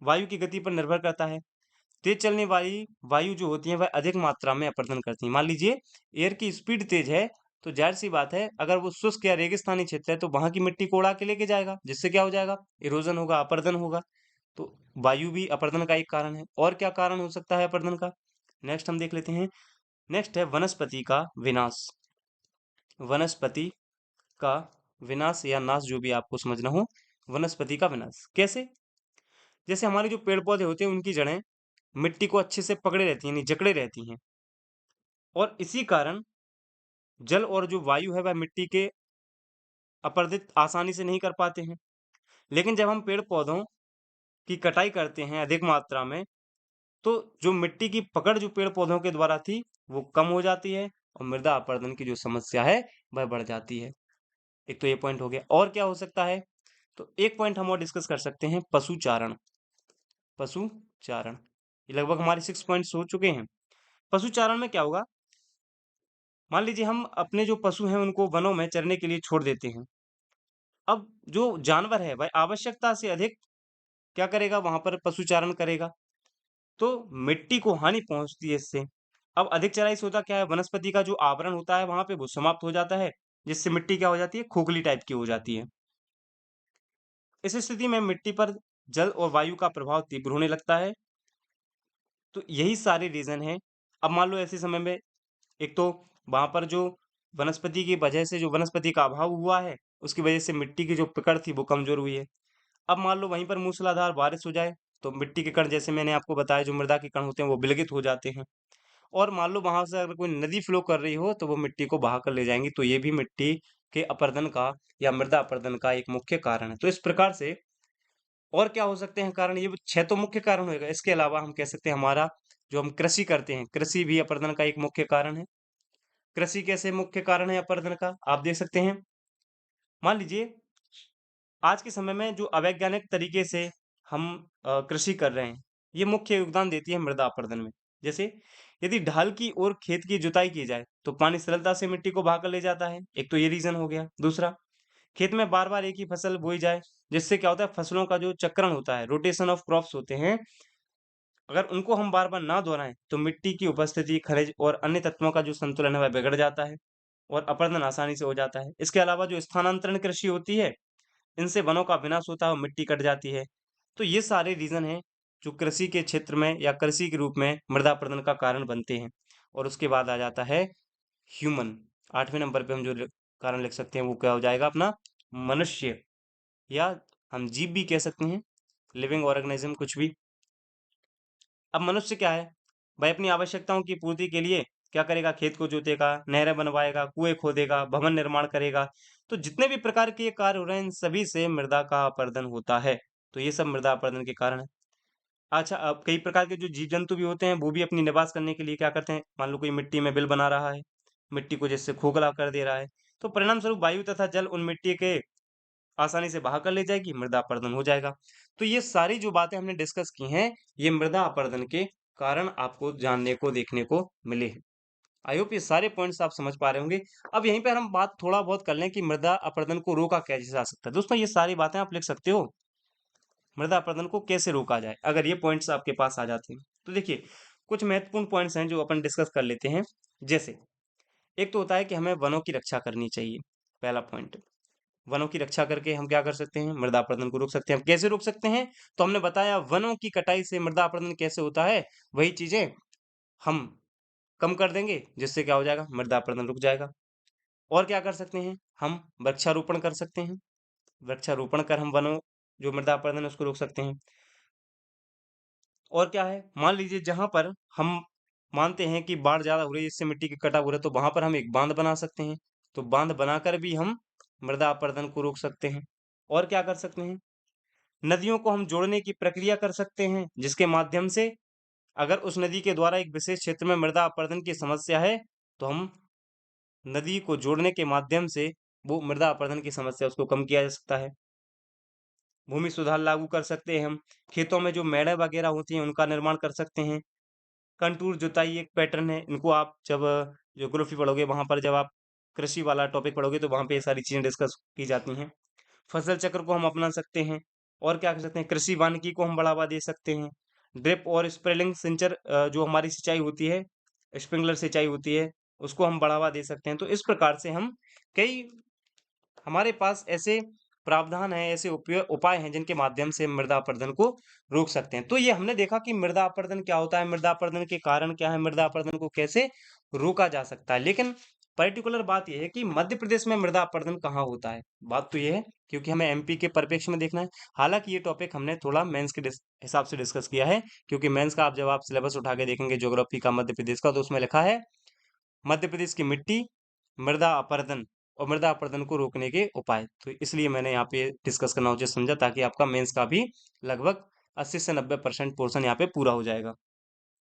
वायु की गति पर निर्भर करता है। तेज चलने वाली वायु जो होती है वह अधिक मात्रा में अपरदन करती है। मान लीजिए एयर की स्पीड तेज है, तो जाहिर सी बात है अगर वो शुष्क या रेगिस्तानी क्षेत्र है, तो वहां की मिट्टी को उड़ा के लेके जाएगा, जिससे क्या हो जाएगा? इरोजन होगा, अपरदन होगा। तो वायु भी अपरदन का एक कारण है। और क्या कारण हो सकता है अपरदन का? नेक्स्ट हम देख लेते हैं। नेक्स्ट है वनस्पति का विनाश। वनस्पति का विनाश या नाश, जो भी आपको समझना हो। वनस्पति का विनाश कैसे? जैसे हमारे जो पेड़ पौधे होते हैं, उनकी जड़ें मिट्टी को अच्छे से पकड़े रहती हैं, यानी जकड़े रहती हैं, और इसी कारण जल और जो वायु है वह मिट्टी के अपरदित आसानी से नहीं कर पाते हैं। लेकिन जब हम पेड़ पौधों की कटाई करते हैं अधिक मात्रा में, तो जो मिट्टी की पकड़ जो पेड़ पौधों के द्वारा थी, वो कम हो जाती है और मृदा अपरदन की जो समस्या है वह बढ़ जाती है। एक तो ये पॉइंट हो गया। और क्या हो सकता है? तो एक पॉइंट हम और डिस्कस कर सकते हैं, पशुचारण। पशुचारण, ये लगभग हमारे 6 पॉइंट्स हो चुके हैं। पशुचारण में क्या होगा? मान लीजिए हम अपने जो पशु हैं उनको वनों में चरने के लिए छोड़ देते हैं। अब जो जानवर है वह आवश्यकता से अधिक क्या करेगा? वहां पर पशुचारण करेगा, तो मिट्टी को हानि पहुंचती है इससे। अब अधिक चराई से होता क्या है? वनस्पति का जो आवरण होता है वहां पे वो समाप्त हो जाता है, जिससे मिट्टी क्या हो जाती है? खोखली टाइप की हो जाती है। इस स्थिति में मिट्टी पर जल और वायु का प्रभाव तीव्र होने लगता है। तो यही सारे रीजन हैं। अब मान लो ऐसे समय में, एक तो वहां पर जो वनस्पति की वजह से जो वनस्पति का अभाव हुआ है, उसकी वजह से मिट्टी की जो पकड़ थी वो कमजोर हुई है। अब मान लो वहीं पर मूसलाधार बारिश हो जाए, तो मिट्टी के कण, जैसे मैंने आपको बताया, जो मृदा के कण होते हैं वो विलगित हो जाते हैं। और मान लो वहां से अगर कोई नदी फ्लो कर रही हो, तो वो मिट्टी को बहा कर ले जाएंगी। तो ये भी मिट्टी के अपरदन का या मृदा अपरदन का एक मुख्य कारण है। तो इस प्रकार से और क्या हो सकते हैं कारण? ये 6 तो मुख्य कारण होगा। इसके अलावा हम कह सकते हैं हमारा जो हम कृषि करते हैं, कृषि भी अपरदन का एक मुख्य कारण है। कृषि कैसे मुख्य कारण है अपरदन का? आप देख सकते हैं। मान लीजिए आज के समय में जो अवैज्ञानिक तरीके से हम कृषि कर रहे हैं, ये मुख्य योगदान देती है मृदा अपरदन में। जैसे यदि ढाल की ओर खेत की जुताई की जाए तो पानी सरलता से मिट्टी को बहाकर ले जाता है। एक तो ये रीजन हो गया। दूसरा, खेत में बार बार एक ही फसल बोई जाए, जिससे क्या होता है, फसलों का जो चक्रण होता है, रोटेशन ऑफ क्रॉप्स होते हैं, अगर उनको हम बार बार ना दोहराएं तो मिट्टी की उपस्थिति, खनिज और अन्य तत्वों का जो संतुलन है वह बिगड़ जाता है और अपरदन आसानी से हो जाता है। इसके अलावा जो स्थानांतरण कृषि होती है, इनसे वनों का विनाश होता है और मिट्टी कट जाती है। तो ये सारे रीज़न हैं जो कृषि के क्षेत्र में या कृषि के रूप में मृदा अपरदन का कारण बनते हैं। और उसके बाद आ जाता है ह्यूमन। 8वें नंबर पे हम जो कारण लिख सकते हैं वो क्या हो जाएगा अपना, मनुष्य, या हम जीव भी कह सकते हैं, लिविंग ऑर्गेनिज्म कुछ भी। अब मनुष्य क्या है भाई, अपनी आवश्यकताओं की पूर्ति के लिए क्या करेगा, खेत को जोतेगा, नहरें बनवाएगा, कुएं खोदेगा, भवन निर्माण करेगा। तो जितने भी प्रकार के ये कार्य हो रहे हैं इन सभी से मृदा का अपरदन होता है। तो ये सब मृदा अपरदन के कारण है। अच्छा, अब कई प्रकार के जो जीव जंतु भी होते हैं वो भी अपनी निवास करने के लिए क्या करते हैं, मान लो कोई मिट्टी में बिल बना रहा है, मिट्टी को जिससे खोखला कर दे रहा है, तो परिणाम स्वरूप वायु तथा जल उन मिट्टी के आसानी से बहा कर ले जाएगी, मृदा अपरदन हो जाएगा। तो ये सारी जो बातें हमने डिस्कस की हैं, ये मृदा अपरदन के कारण आपको जानने को देखने को मिले हैं। आई होप ये सारे पॉइंट्स आप समझ पा रहे होंगे। अब यहीं पर हम बात थोड़ा बहुत कर लें कि मृदा अपरदन को रोका कैसे जा सकता है। दोस्तों ये सारी बातें आप लिख सकते हो, मृदा अपरदन को कैसे रोका जाए, अगर ये पॉइंट्स आपके पास आ जाते हैं। तो देखिए, कुछ महत्वपूर्ण पॉइंट्स हैं जो अपन डिस्कस कर लेते हैं। जैसे, एक तो होता है कि हमें वनों की रक्षा करनी चाहिए, पहला पॉइंट। वनों की रक्षा करके हम क्या कर सकते हैं, मृदा अपरदन को रोक सकते हैं। हम कैसे रोक सकते हैं, तो हमने बताया वनों की कटाई से मृदा अपरदन कैसे होता है, वही चीजें हम कम कर देंगे, जिससे क्या हो जाएगा, मृदा अपरदन रुक जाएगा। और क्या कर सकते हैं, हम वृक्षारोपण कर सकते हैं। वृक्षारोपण कर हम वनों जो मृदा अपरदन है उसको रोक सकते हैं। और क्या है, मान लीजिए जहां पर हम मानते हैं कि बाढ़ ज्यादा हो रही है, इससे मिट्टी की कटाव हो रहा है, तो वहां पर हम एक बांध बना सकते हैं। तो बांध बनाकर भी हम मृदा अपरदन को रोक सकते हैं। और क्या कर सकते हैं, नदियों को हम जोड़ने की प्रक्रिया कर सकते हैं, जिसके माध्यम से अगर उस नदी के द्वारा एक विशेष क्षेत्र में मृदा अपरदन की समस्या है, तो हम नदी को जोड़ने के माध्यम से वो मृदा अपरदन की समस्या उसको कम किया जा सकता है। भूमि सुधार लागू कर सकते हैं हम। खेतों में जो मेड़े वगैरह होती हैं उनका निर्माण कर सकते हैं। कंटूर जुताई एक पैटर्न है, इनको आप जब ज्योग्राफी पढ़ोगे वहां पर, जब आप कृषि वाला टॉपिक पढ़ोगे तो वहां पे ये सारी चीजें डिस्कस की जाती हैं। फसल चक्र को हम अपना सकते हैं। और क्या कर सकते हैं, कृषि वानिकी को हम बढ़ावा दे सकते हैं। ड्रिप और स्प्रिंकलिंग सिंचर, जो हमारी सिंचाई होती है, स्प्रिंकलर सिंचाई होती है, उसको हम बढ़ावा दे सकते हैं। तो इस प्रकार से हम कई, हमारे पास ऐसे प्रावधान हैं, ऐसे उपाय हैं जिनके माध्यम से मृदा अपरदन को रोक सकते हैं। तो ये हमने देखा कि मृदा अपरदन क्या होता है, मृदा अपरदन के कारण क्या है, मृदा अपरदन को कैसे रोका जा सकता है। लेकिन पर्टिकुलर बात यह है कि मध्य प्रदेश में मृदा अपरदन कहाँ होता है। बात तो ये है क्योंकि हमें एमपी के परिप्रेक्ष्य में देखना है। हालांकि ये टॉपिक हमने थोड़ा मेंस के हिसाब से डिस्कस किया है, क्योंकि मेंस का आप जब आप सिलेबस उठा के देखेंगे ज्योग्राफी का मध्य प्रदेश का, तो उसमें लिखा है मध्य प्रदेश की मिट्टी, मृदा अपरदन और मृदा अपरदन को रोकने के उपाय। तो इसलिए मैंने यहाँ पे डिस्कस करना उचित समझा, ताकि आपका मेंस का भी लगभग 80 से 90% पोर्शन यहाँ पे पूरा हो जाएगा।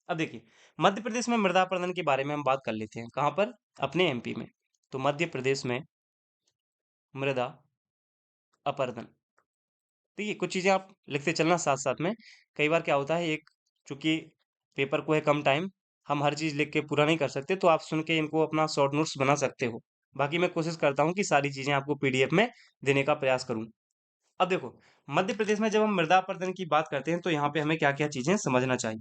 अब देखिए, मध्य प्रदेश में मृदा अपरदन के बारे में हम बात कर लेते हैं। कहाँ पर, अपने एमपी में। तो मध्य प्रदेश में मृदा अपरदन, देखिए कुछ चीजें आप लिखते चलना साथ साथ में। कई बार क्या होता है, एक चूंकि पेपर को है कम टाइम, हम हर चीज लिख के पूरा नहीं कर सकते, तो आप सुन के इनको अपना शॉर्ट नोट्स बना सकते हो। बाकी मैं कोशिश करता हूँ कि सारी चीजें आपको पीडीएफ में देने का प्रयास करूँ। अब देखो, मध्य प्रदेश में जब हम मृदा अपरदन की बात करते हैं तो यहाँ पे हमें क्या क्या चीजें समझना चाहिए।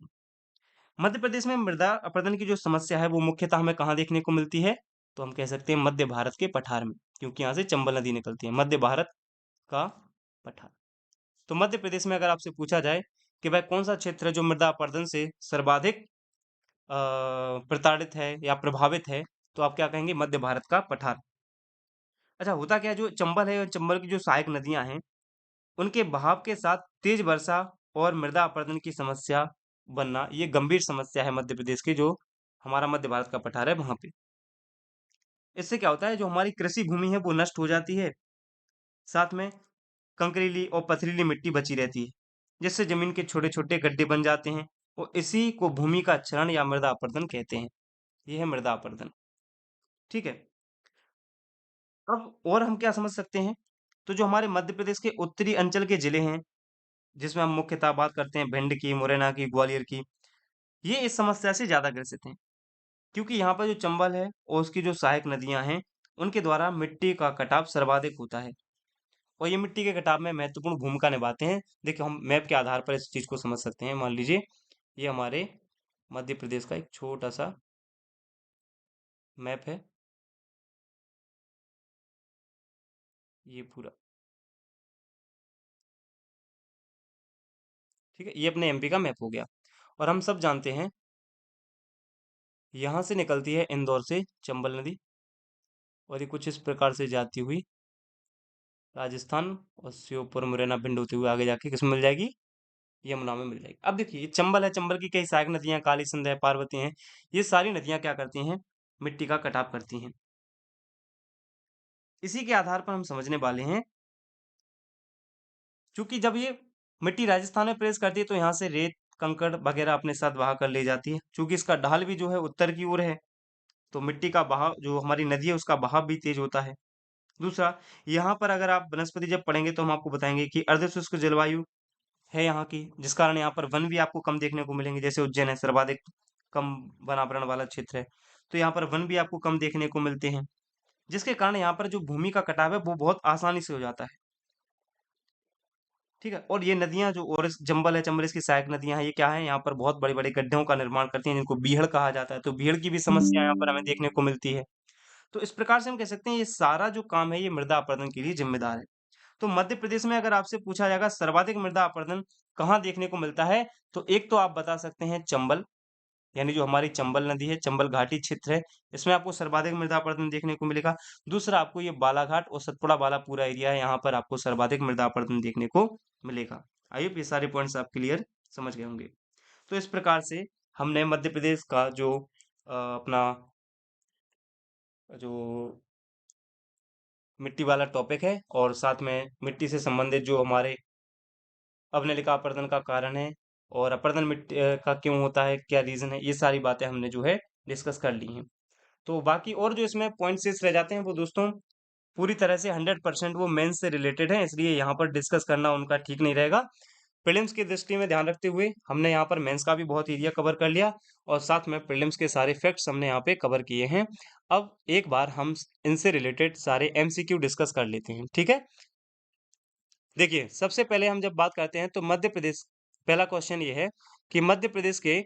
मध्य प्रदेश में मृदा अपरदन की जो समस्या है वो मुख्यतः हमें कहाँ देखने को मिलती है, तो हम कह सकते हैं मध्य भारत के पठार में, क्योंकि यहाँ से चंबल नदी निकलती है, मध्य भारत का पठार। तो मध्य प्रदेश में अगर आपसे पूछा जाए कि भाई कौन सा क्षेत्र है जो मृदा अपरदन से सर्वाधिक प्रताड़ित है या प्रभावित है, तो आप क्या कहेंगे, मध्य भारत का पठार। अच्छा, होता क्या है, जो चंबल है और चंबल की जो सहायक नदियां हैं, उनके बहाव के साथ तेज वर्षा और मृदा अपरदन की समस्या बनना, ये गंभीर समस्या है मध्य प्रदेश की, जो हमारा मध्य भारत का पठार है वहां पे। इससे क्या होता है, जो हमारी कृषि भूमि है वो नष्ट हो जाती है, साथ में कंकरीली और पथरीली मिट्टी बची रहती है, जिससे जमीन के छोटे छोटे गड्ढे बन जाते हैं, और इसी को भूमि का क्षरण या मृदा अपरदन कहते हैं। ये है मृदा अपरदन। ठीक है। अब और हम क्या समझ सकते हैं, तो जो हमारे मध्य प्रदेश के उत्तरी अंचल के जिले हैं, जिसमें हम मुख्यतः बात करते हैं भिंड की, मुरैना की, ग्वालियर की, ये इस समस्या से ज़्यादा ग्रसित हैं, क्योंकि यहाँ पर जो चंबल है और उसकी जो सहायक नदियाँ हैं, उनके द्वारा मिट्टी का कटाव सर्वाधिक होता है और ये मिट्टी के कटाव में महत्वपूर्ण भूमिका निभाते हैं। देखिए, हम मैप के आधार पर इस चीज़ को समझ सकते हैं। मान लीजिए, ये हमारे मध्य प्रदेश का एक छोटा-सा मैप है, ये पूरा, ठीक है? ये अपने एमपी का मैप हो गया और हम सब जानते हैं, यहाँ से निकलती है इंदौर से चंबल नदी और ये कुछ इस प्रकार से जाती हुई राजस्थान और श्योपुर, मुरैना, भिंड होते हुए आगे जाके किसमें मिल जाएगी? यमुना में मिल जाएगी। अब देखिए, ये चंबल है, चंबल की कई सहायक नदियाँ काली सिंध है, पार्वती हैं, ये सारी नदियाँ क्या करती हैं? मिट्टी का कटाव करती हैं। इसी के आधार पर हम समझने वाले हैं, चूँकि जब ये मिट्टी राजस्थान में प्रवेश करती है तो यहाँ से रेत, कंकड़ वगैरह अपने साथ बहा कर ले जाती है। चूँकि इसका ढाल भी जो है उत्तर की ओर है, तो मिट्टी का बहाव जो हमारी नदी है उसका बहाव भी तेज होता है। दूसरा, यहाँ पर अगर आप वनस्पति जब पढ़ेंगे तो हम आपको बताएँगे कि अर्धशुष्क जलवायु है यहाँ की, जिस कारण यहाँ पर वन भी आपको कम देखने को मिलेंगे। जैसे उज्जैन है, सर्वाधिक कम वनावरण वाला क्षेत्र है, तो यहाँ पर वन भी आपको कम देखने को मिलते हैं, जिसके कारण यहाँ पर जो भूमि का कटाव है वो बहुत आसानी से हो जाता है। ठीक है? और ये नदियाँ जो, और इस चंबल है, चंबल इसकी सहायक नदियाँ हैं, ये क्या है? यहाँ पर बहुत बड़े-बड़े गड्ढों का निर्माण करती हैं, जिनको बीहड़ कहा जाता है, तो बीहड़ की भी समस्या यहाँ पर हमें देखने को मिलती है। तो इस प्रकार से हम कह सकते हैं, ये सारा जो काम है ये मृदा अपरदन के लिए जिम्मेदार है। तो मध्य प्रदेश में अगर आपसे पूछा जाएगा सर्वाधिक मृदा अपरदन कहाँ देखने को मिलता है, तो एक तो आप बता सकते हैं चंबल, यानी जो हमारी चंबल नदी है, चंबल घाटी क्षेत्र है, इसमें आपको सर्वाधिक मृदा अपरदन देखने को मिलेगा। दूसरा, आपको ये बालाघाट और सतपुड़ा वाला पूरा एरिया है, यहाँ पर आपको सर्वाधिक मृदा अपरदन देखने को मिलेगा। आई होप ये सारे पॉइंट्स आप क्लियर समझ गए होंगे। तो इस प्रकार से हमने मध्य प्रदेश का जो अपना जो मिट्टी वाला टॉपिक है और साथ में मिट्टी से संबंधित जो हमारे अवनलिका अपरदन का कारण है और अपरदन मिट्टी का क्यों होता है, क्या रीजन है, ये सारी बातें हमने जो है डिस्कस कर ली हैं। तो बाकी और जो इसमें पॉइंट्स शेष रह जाते हैं वो दोस्तों पूरी तरह से 100% वो मेंस से रिलेटेड है, इसलिए यहाँ पर डिस्कस करना उनका ठीक नहीं रहेगा। प्रीलिम्स की दृष्टि में ध्यान रखते हुए हमने यहाँ पर मेंस का भी बहुत एरिया कवर कर लिया और साथ में प्रीलिम्स के सारे फैक्ट्स हमने यहाँ पे कवर किए हैं। अब एक बार हम इनसे रिलेटेड सारे एमसीक्यू डिस्कस कर लेते हैं, ठीक है? देखिए, सबसे पहले हम जब बात करते हैं तो मध्य प्रदेश, पहला क्वेश्चन ये है कि मध्य प्रदेश के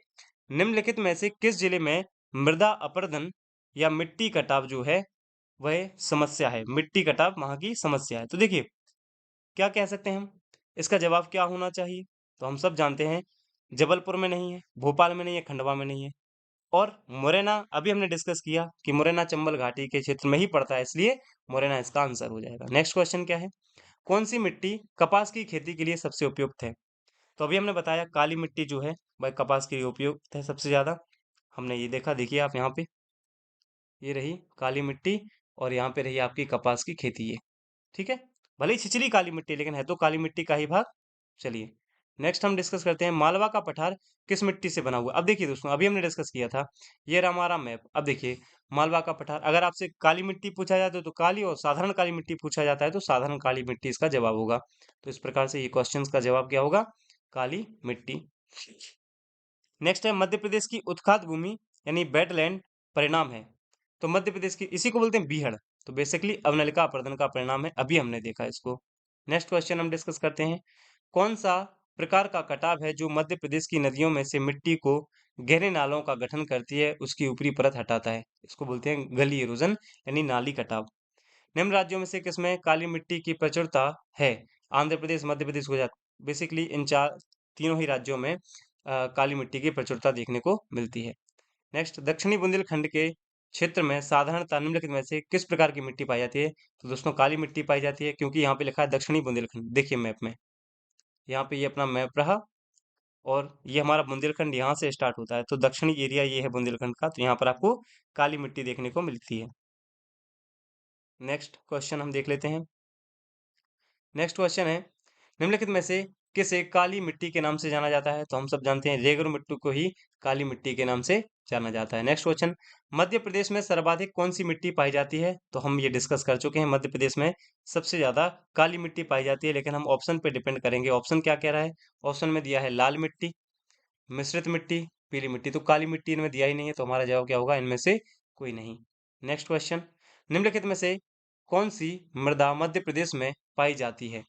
निम्नलिखित में से किस जिले में मृदा अपरदन या मिट्टी कटाव जो है वह समस्या है? मिट्टी कटाव वहाँ की समस्या है। तो देखिए, क्या कह सकते हैं हम? इसका जवाब क्या होना चाहिए? तो हम सब जानते हैं, जबलपुर में नहीं है, भोपाल में नहीं है, खंडवा में नहीं है और मुरैना अभी हमने डिस्कस किया कि मुरैना चंबल घाटी के क्षेत्र में ही पड़ता है, इसलिए मुरैना इसका आंसर हो जाएगा। नेक्स्ट क्वेश्चन क्या है? कौन सी मिट्टी कपास की खेती के लिए सबसे उपयुक्त है? तो अभी हमने बताया काली मिट्टी जो है वह कपास के लिए उपयुक्त है सबसे ज्यादा। हमने ये देखा, देखिए आप यहाँ पे, ये रही काली मिट्टी और यहाँ पे रही आपकी कपास की खेती है, ठीक है? भले ही छिछली काली मिट्टी है, लेकिन है तो काली मिट्टी का ही भाग। चलिए, नेक्स्ट हम डिस्कस करते हैं मालवा का पठार किस मिट्टी से बना हुआ है? अब देखिए दोस्तों, अभी हमने डिस्कस किया था, ये रहा हमारा मैप। अब देखिए, मालवा का पठार अगर आपसे काली मिट्टी पूछा जाता है तो काली, और साधारण काली मिट्टी पूछा जाता है तो साधारण काली मिट्टी इसका जवाब होगा। तो इस प्रकार से ये क्वेश्चन का जवाब क्या होगा? काली मिट्टी। नेक्स्ट है मध्य प्रदेश की उत्खात भूमि यानी वेटलैंड परिणाम है। तो मध्य प्रदेश की, इसी को बोलते हैं बीहड़, तो बेसिकली अवनलिका अपर्दन का परिणाम है, अभी हमने देखा इसको। नेक्स्ट क्वेश्चन हम डिस्कस करते हैं, कौन सा प्रकार का कटाव है जो मध्य प्रदेश की नदियों में से मिट्टी को गहरे नालों का गठन करती है, उसकी ऊपरी परत हटाता है? इसको बोलते हैं गली इरोजन यानी नाली कटाव। निम्न राज्यों में से किसमें काली मिट्टी की प्रचुरता है? आंध्र प्रदेश, मध्य प्रदेश, गुजरात। बेसिकली इन चार, तीनों ही राज्यों में काली मिट्टी की प्रचुरता देखने को मिलती है। नेक्स्ट, दक्षिणी बुंदेलखंड के क्षेत्र में साधारणतः निम्नलिखित में से किस प्रकार की मिट्टी पाई जाती है? तो दोस्तों काली मिट्टी पाई जाती है, क्योंकि यहाँ पे लिखा है दक्षिणी बुंदेलखंड। देखिए मैप में, यहाँ पे ये अपना मैप रहा और ये हमारा बुंदेलखंड यहाँ से स्टार्ट होता है, तो दक्षिणी एरिया ये है बुंदेलखंड का, तो यहाँ पर आपको काली मिट्टी देखने को मिलती है। नेक्स्ट क्वेश्चन हम देख लेते हैं। नेक्स्ट क्वेश्चन है, निम्नलिखित में से किसे काली मिट्टी के नाम से जाना जाता है? तो हम सब जानते हैं रेगुर मिट्टी को ही काली मिट्टी के नाम से जाना जाता है। नेक्स्ट क्वेश्चन, मध्य प्रदेश में सर्वाधिक कौन सी मिट्टी पाई जाती है? तो हम ये डिस्कस कर चुके हैं, मध्य प्रदेश में सबसे ज्यादा काली मिट्टी पाई जाती है, लेकिन हम ऑप्शन पे डिपेंड करेंगे। ऑप्शन क्या कह रहा है? ऑप्शन में दिया है लाल मिट्टी, मिश्रित मिट्टी, पीली मिट्टी, तो काली मिट्टी इनमें दिया ही नहीं है, तो हमारा जवाब क्या होगा, इनमें से कोई नहीं। नेक्स्ट क्वेश्चन, निम्नलिखित में से कौन सी मृदा मध्य प्रदेश में पाई जाती है?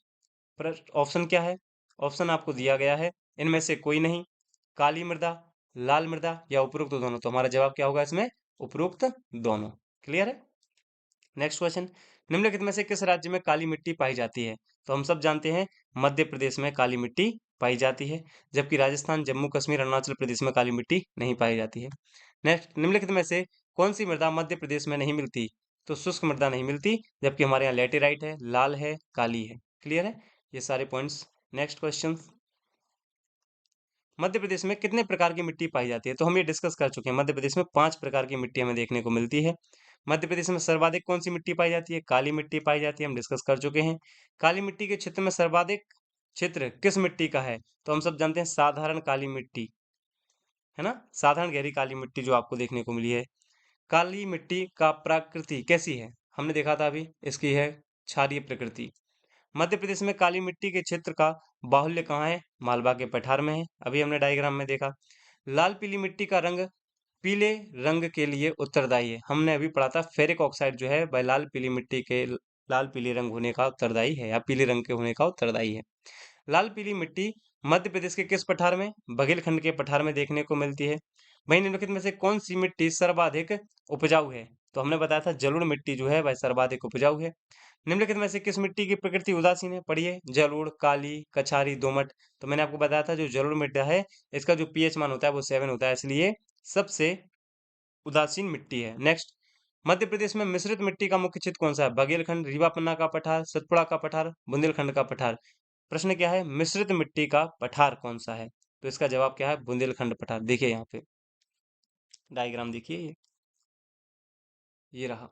ऑप्शन क्या है? ऑप्शन आपको दिया गया है, इनमें से कोई नहीं, काली मृदा, लाल मृदा या उपरोक्त दोनों। तो हमारा जवाब क्या होगा इसमें, उपरोक्त दोनों। क्लियर है? नेक्स्ट क्वेश्चन, निम्नलिखित में से किस राज्य में काली मिट्टी पाई जाती है? तो हम सब जानते हैं मध्य प्रदेश में काली मिट्टी पाई जाती है, जबकि राजस्थान, जम्मू कश्मीर, अरुणाचल प्रदेश में काली मिट्टी नहीं पाई जाती है। नेक्स्ट, निम्नलिखित में से कौन सी मृदा मध्य प्रदेश में नहीं मिलती? तो शुष्क मृदा नहीं मिलती, जबकि हमारे यहाँ लेटेराइट है, लाल है, काली है। क्लियर है ये सारे points? Next question, Madhya Pradesh में कितने प्रकार की मिट्टी पाई जाती है? तो हम ये डिस्कस कर चुके हैं, मध्य प्रदेश में 5 प्रकार की मिट्टी हमें देखने को मिलती है। मध्य प्रदेश में सर्वाधिक कौन सी मिट्टी पाई जाती है? काली मिट्टी पाई जाती है, हम डिस्कस कर चुके हैं। काली मिट्टी के क्षेत्र में सर्वाधिक क्षेत्र किस मिट्टी का है? तो हम सब जानते हैं साधारण काली मिट्टी, है ना, साधारण गहरी काली मिट्टी जो आपको देखने को मिली है। काली मिट्टी का प्रकृति कैसी है? हमने देखा था अभी, इसकी है क्षारीय प्रकृति। मध्य प्रदेश में काली मिट्टी के क्षेत्र का बाहुल्य कहाँ है? मालवा के पठार में है, अभी हमने डायग्राम में देखा। लाल पीली मिट्टी का रंग पीले रंग के लिए उत्तरदायी है, हमने अभी पढ़ा था फेरिक ऑक्साइड जो है वह लाल पीली मिट्टी के लाल पीले रंग होने का उत्तरदायी है, या पीले रंग के होने का उत्तरदायी है। लाल पीली मिट्टी मध्य प्रदेश के किस पठार में? बघेलखंड के पठार में देखने को मिलती है। वहीं निम्नलिखित में से कौन सी मिट्टी सर्वाधिक उपजाऊ है? तो हमने बताया था जलोढ़ मिट्टी जो है वह सर्वाधिक उपजाऊ है। निम्नलिखित में से किस मिट्टी की प्रकृति उदासीन है? पढ़िए, जलोढ़, काली, कछारी, दोमट। तो मैंने आपको बताया था जो जलोढ़ मिट्टी है इसका जो पीएच मान होता है वो 7 होता है, इसलिए सबसे उदासीन मिट्टी है। नेक्स्ट, मध्य प्रदेश में मिश्रित मिट्टी का मुख्य क्षेत्र कौन सा है? बघेलखंड, रीवा पन्ना का पठार, सतपुड़ा का पठार, बुंदेलखंड का पठार। प्रश्न क्या है, मिश्रित मिट्टी का पठार कौन सा है? तो इसका जवाब क्या है, बुंदेलखंड पठार। देखिए यहाँ पे डायग्राम देखिए, ये रहा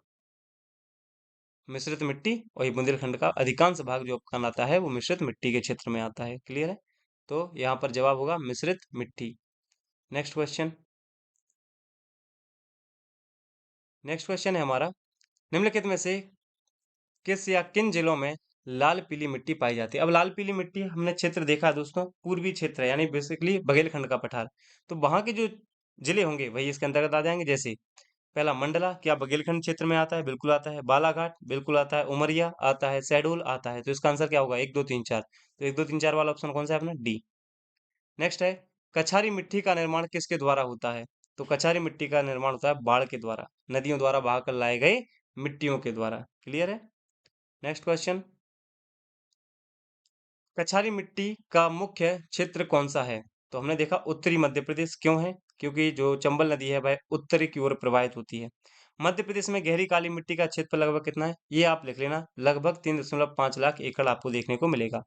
मिश्रित मिट्टी, और ये बुंदेलखंड का अधिकांश भाग जो आपका आता है वो मिश्रित मिट्टी के क्षेत्र में आता है। क्लियर है? तो यहाँ पर जवाब होगा मिश्रित मिट्टी। नेक्स्ट क्वेश्चन, नेक्स्ट क्वेश्चन है हमारा, निम्नलिखित में से किस या किन जिलों में लाल पीली मिट्टी पाई जाती है? अब लाल पीली मिट्टी हमने क्षेत्र देखा है दोस्तों, पूर्वी क्षेत्र है, यानी बेसिकली बघेलखंड का पठार। तो वहां के जो जिले होंगे वही इसके अंतर्गत आ जाएंगे। जैसे पहला मंडला, क्या बघेलखंड क्षेत्र में आता है? बिल्कुल आता है। बालाघाट बिल्कुल आता है। उमरिया आता है। शहडोल आता है। तो इसका आंसर क्या होगा, 1 2 3 4। तो 1 2 3 4 वाला ऑप्शन कौन सा है अपना, डी। नेक्स्ट है, कछारी मिट्टी का निर्माण किसके द्वारा होता है? तो कछारी मिट्टी का निर्माण होता है बाढ़ के द्वारा, नदियों द्वारा बहाकर लाए गए मिट्टियों के द्वारा। क्लियर है? नेक्स्ट क्वेश्चन, कछारी मिट्टी का मुख्य क्षेत्र कौन सा है? तो हमने देखा उत्तरी मध्य प्रदेश। क्यों है? क्योंकि जो चंबल नदी है वह उत्तरी की ओर प्रवाहित होती है। मध्य प्रदेश में गहरी काली मिट्टी का क्षेत्र लगभग कितना है? ये आप लिख लेना, लगभग 3.5 लाख एकड़ आपको देखने को मिलेगा।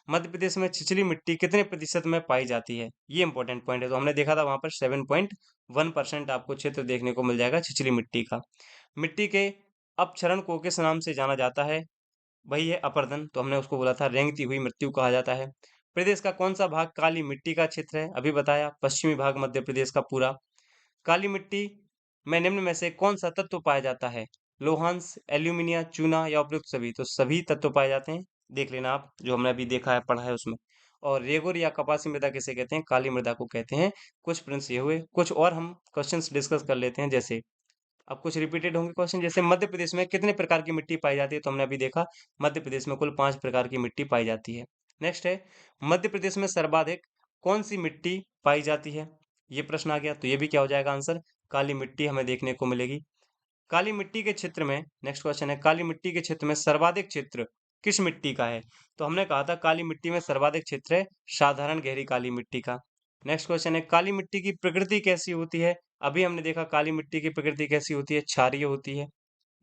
मध्य प्रदेश में छिछली मिट्टी कितने प्रतिशत में पाई जाती है? ये इंपॉर्टेंट पॉइंट है। तो हमने देखा था वहां पर 7.1% आपको क्षेत्र देखने को मिल जाएगा छिछली मिट्टी का। मिट्टी के अपक्षरण को किस नाम से जाना जाता है? वही है अपर्दन। तो हमने उसको बोला था रेंगती हुई मृत्यु कहा जाता है। प्रदेश का कौन सा भाग काली मिट्टी का क्षेत्र है? अभी बताया, पश्चिमी भाग मध्य प्रदेश का पूरा। काली मिट्टी में निम्न में से कौन सा तत्व पाया जाता है? लोहांश, एल्यूमिनिया, चूना या उपयुक्त सभी? तो सभी तत्व पाए जाते हैं, देख लेना आप, जो हमने अभी देखा है पढ़ा है उसमें। और रेगुर या कपासी मृदा किसे कहते हैं? काली मृदा को कहते हैं। कुछ प्रिंस ये हुए, कुछ और हम क्वेश्चंस डिस्कस कर लेते हैं। जैसे अब कुछ रिपीटेड होंगे क्वेश्चन, जैसे मध्य प्रदेश में कितने प्रकार की मिट्टी पाई जाती है? तो हमने अभी देखा मध्य प्रदेश में कुल 5 प्रकार की मिट्टी पाई जाती है। नेक्स्ट है, मध्य प्रदेश में सर्वाधिक कौन सी मिट्टी पाई जाती है? ये प्रश्न आ गया, तो ये भी क्या हो जाएगा आंसर, काली मिट्टी हमें देखने को मिलेगी। काली मिट्टी के क्षेत्र में, नेक्स्ट क्वेश्चन है, काली मिट्टी के क्षेत्र में सर्वाधिक क्षेत्र किस मिट्टी का है? तो हमने कहा था काली मिट्टी में सर्वाधिक क्षेत्र है साधारण गहरी काली मिट्टी का। नेक्स्ट क्वेश्चन है, काली मिट्टी की प्रकृति कैसी होती है? अभी हमने देखा काली मिट्टी की प्रकृति कैसी होती है, क्षारीय होती है।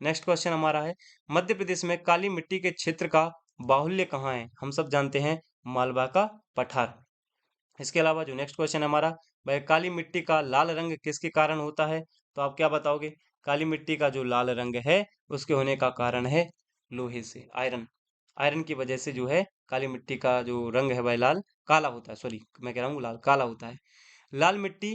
नेक्स्ट क्वेश्चन हमारा है, मध्य प्रदेश में काली मिट्टी के क्षेत्र का बाहुल्य कहाँ है? हम सब जानते हैं मालवा का पठार। इसके अलावा जो नेक्स्ट क्वेश्चन है हमारा, वह काली मिट्टी का लाल रंग किसके कारण होता है? तो आप क्या बताओगे? काली मिट्टी का जो लाल रंग है उसके होने का कारण है लोहे से, आयरन। आयरन की वजह से जो है काली मिट्टी का जो रंग है वह लाल काला होता है, सॉरी मैं कह रहा हूँ लाल काला होता है। लाल मिट्टी,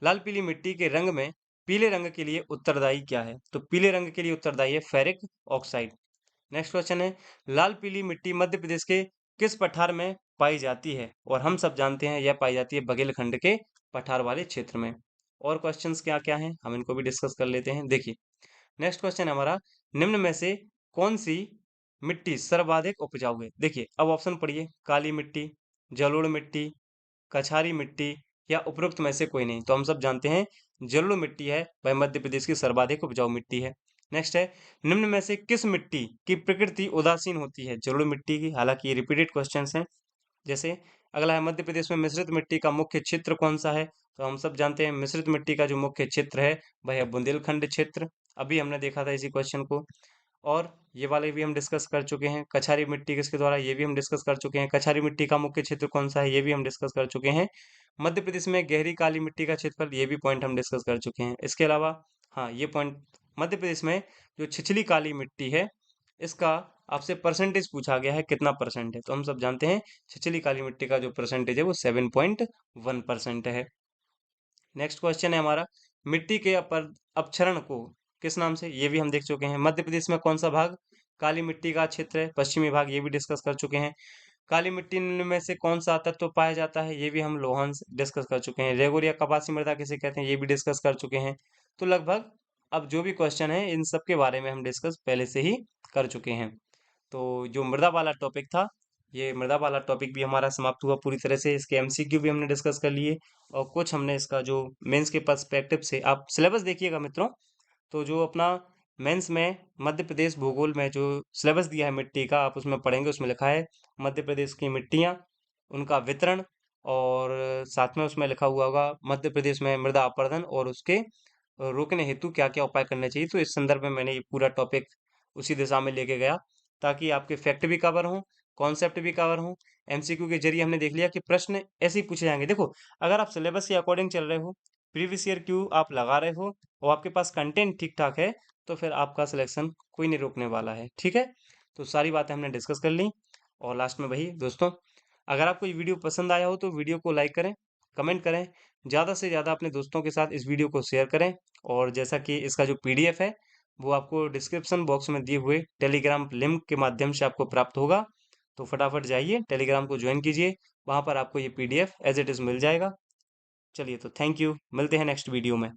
लाल पीली मिट्टी के रंग में पीले रंग के लिए उत्तरदायी क्या है? तो पीले रंग के लिए उत्तरदायी है फेरिक ऑक्साइड। नेक्स्ट क्वेश्चन है, लाल पीली मिट्टी मध्य प्रदेश के किस पठार में पाई जाती है? और हम सब जानते हैं यह पाई जाती है बघेलखंड के पठार वाले क्षेत्र में। और क्वेश्चंस क्या क्या हैं हम इनको भी डिस्कस कर लेते हैं। देखिए, नेक्स्ट क्वेश्चन है हमारा, निम्न में से कौन सी मिट्टी सर्वाधिक उपजाऊ है? देखिए, अब ऑप्शन पढ़िए, काली मिट्टी, जलोढ़ मिट्टी, कछारी मिट्टी या उपरोक्त में से कोई नहीं। तो हम सब जानते हैं जलोढ़ मिट्टी है वह मध्य प्रदेश की सर्वाधिक उपजाऊ मिट्टी है। नेक्स्ट है, निम्न में से किस मिट्टी की प्रकृति उदासीन होती है? जलोढ़ मिट्टी की। हालांकि ये रिपीटेड क्वेश्चन हैं। जैसे अगला है, मध्य प्रदेश में मिश्रित मिट्टी का मुख्य क्षेत्र कौन सा है? तो हम सब जानते हैं मिश्रित मिट्टी का जो मुख्य क्षेत्र है वह है बुंदेलखंड क्षेत्र। अभी हमने देखा था इसी क्वेश्चन को। और ये वाले भी हम डिस्कस कर चुके हैं। कछारी मिट्टी किसके द्वारा, ये भी हम डिस्कस कर चुके हैं। कछारी मिट्टी का मुख्य क्षेत्र कौन सा है, ये भी हम डिस्कस कर चुके हैं। मध्य प्रदेश में गहरी काली मिट्टी का क्षेत्रफल, ये भी पॉइंट हम डिस्कस कर चुके हैं। इसके अलावा हाँ, ये पॉइंट, मध्य प्रदेश में जो छिछली काली मिट्टी है इसका आपसे परसेंटेज पूछा गया है, कितना परसेंट है? तो हम सब जानते हैं छिछली काली मिट्टी का जो परसेंटेज है वो 7.1% है। नेक्स्ट क्वेश्चन है हमारा, मिट्टी के अपक्षरण को किस नाम से, ये भी हम देख चुके हैं। मध्य प्रदेश में कौन सा भाग काली मिट्टी का क्षेत्र है? पश्चिमी भाग, ये भी डिस्कस कर चुके हैं। काली मिट्टी में से कौन सा तत्व पाया जाता है? ये भी हम लोहन डिस्कस कर चुके हैं। रेगुर या कपासी मृदा किसे कहते हैं? ये भी डिस्कस कर चुके हैं। तो लगभग अब जो भी क्वेश्चन है इन सब के बारे में हम डिस्कस पहले से ही कर चुके हैं। तो जो मृदा वाला टॉपिक था, ये मृदा वाला टॉपिक भी हमारा समाप्त हुआ पूरी तरह से। इसके एमसीक्यू भी हमने डिस्कस कर लिए और कुछ हमने इसका जो मेंस के पर्सपेक्टिव से, आप सिलेबस देखिएगा मित्रों, तो जो अपना मेंस में मध्य प्रदेश भूगोल में जो सिलेबस दिया है मिट्टी का, आप उसमें पढ़ेंगे, उसमें लिखा है मध्य प्रदेश की मिट्टियाँ, उनका वितरण, और साथ में उसमें लिखा हुआ होगा मध्य प्रदेश में मृदा अपरदन और उसके रोकने हेतु क्या क्या उपाय करने चाहिए। तो इस संदर्भ में मैंने ये पूरा टॉपिक उसी दिशा में लेके गया, ताकि आपके फैक्ट भी कवर हों, कॉन्सेप्ट भी कवर हों। एमसीक्यू के जरिए हमने देख लिया कि प्रश्न ऐसे ही पूछे जाएंगे। देखो, अगर आप सिलेबस के अकॉर्डिंग चल रहे हो, प्रीवियस ईयर क्यू आप लगा रहे हो और आपके पास कंटेंट ठीक ठाक है, तो फिर आपका सिलेक्शन कोई नहीं रोकने वाला है। ठीक है, तो सारी बातें हमने डिस्कस कर ली। और लास्ट में वही दोस्तों, अगर आपको ये वीडियो पसंद आया हो तो वीडियो को लाइक करें, कमेंट करें, ज़्यादा से ज़्यादा अपने दोस्तों के साथ इस वीडियो को शेयर करें। और जैसा कि इसका जो पीडीएफ है वो आपको डिस्क्रिप्शन बॉक्स में दिए हुए टेलीग्राम लिंक के माध्यम से आपको प्राप्त होगा। तो फटाफट जाइए टेलीग्राम को ज्वाइन कीजिए, वहाँ पर आपको ये पीडीएफ एज इट इज़ मिल जाएगा। चलिए, तो थैंक यू, मिलते हैं नेक्स्ट वीडियो में।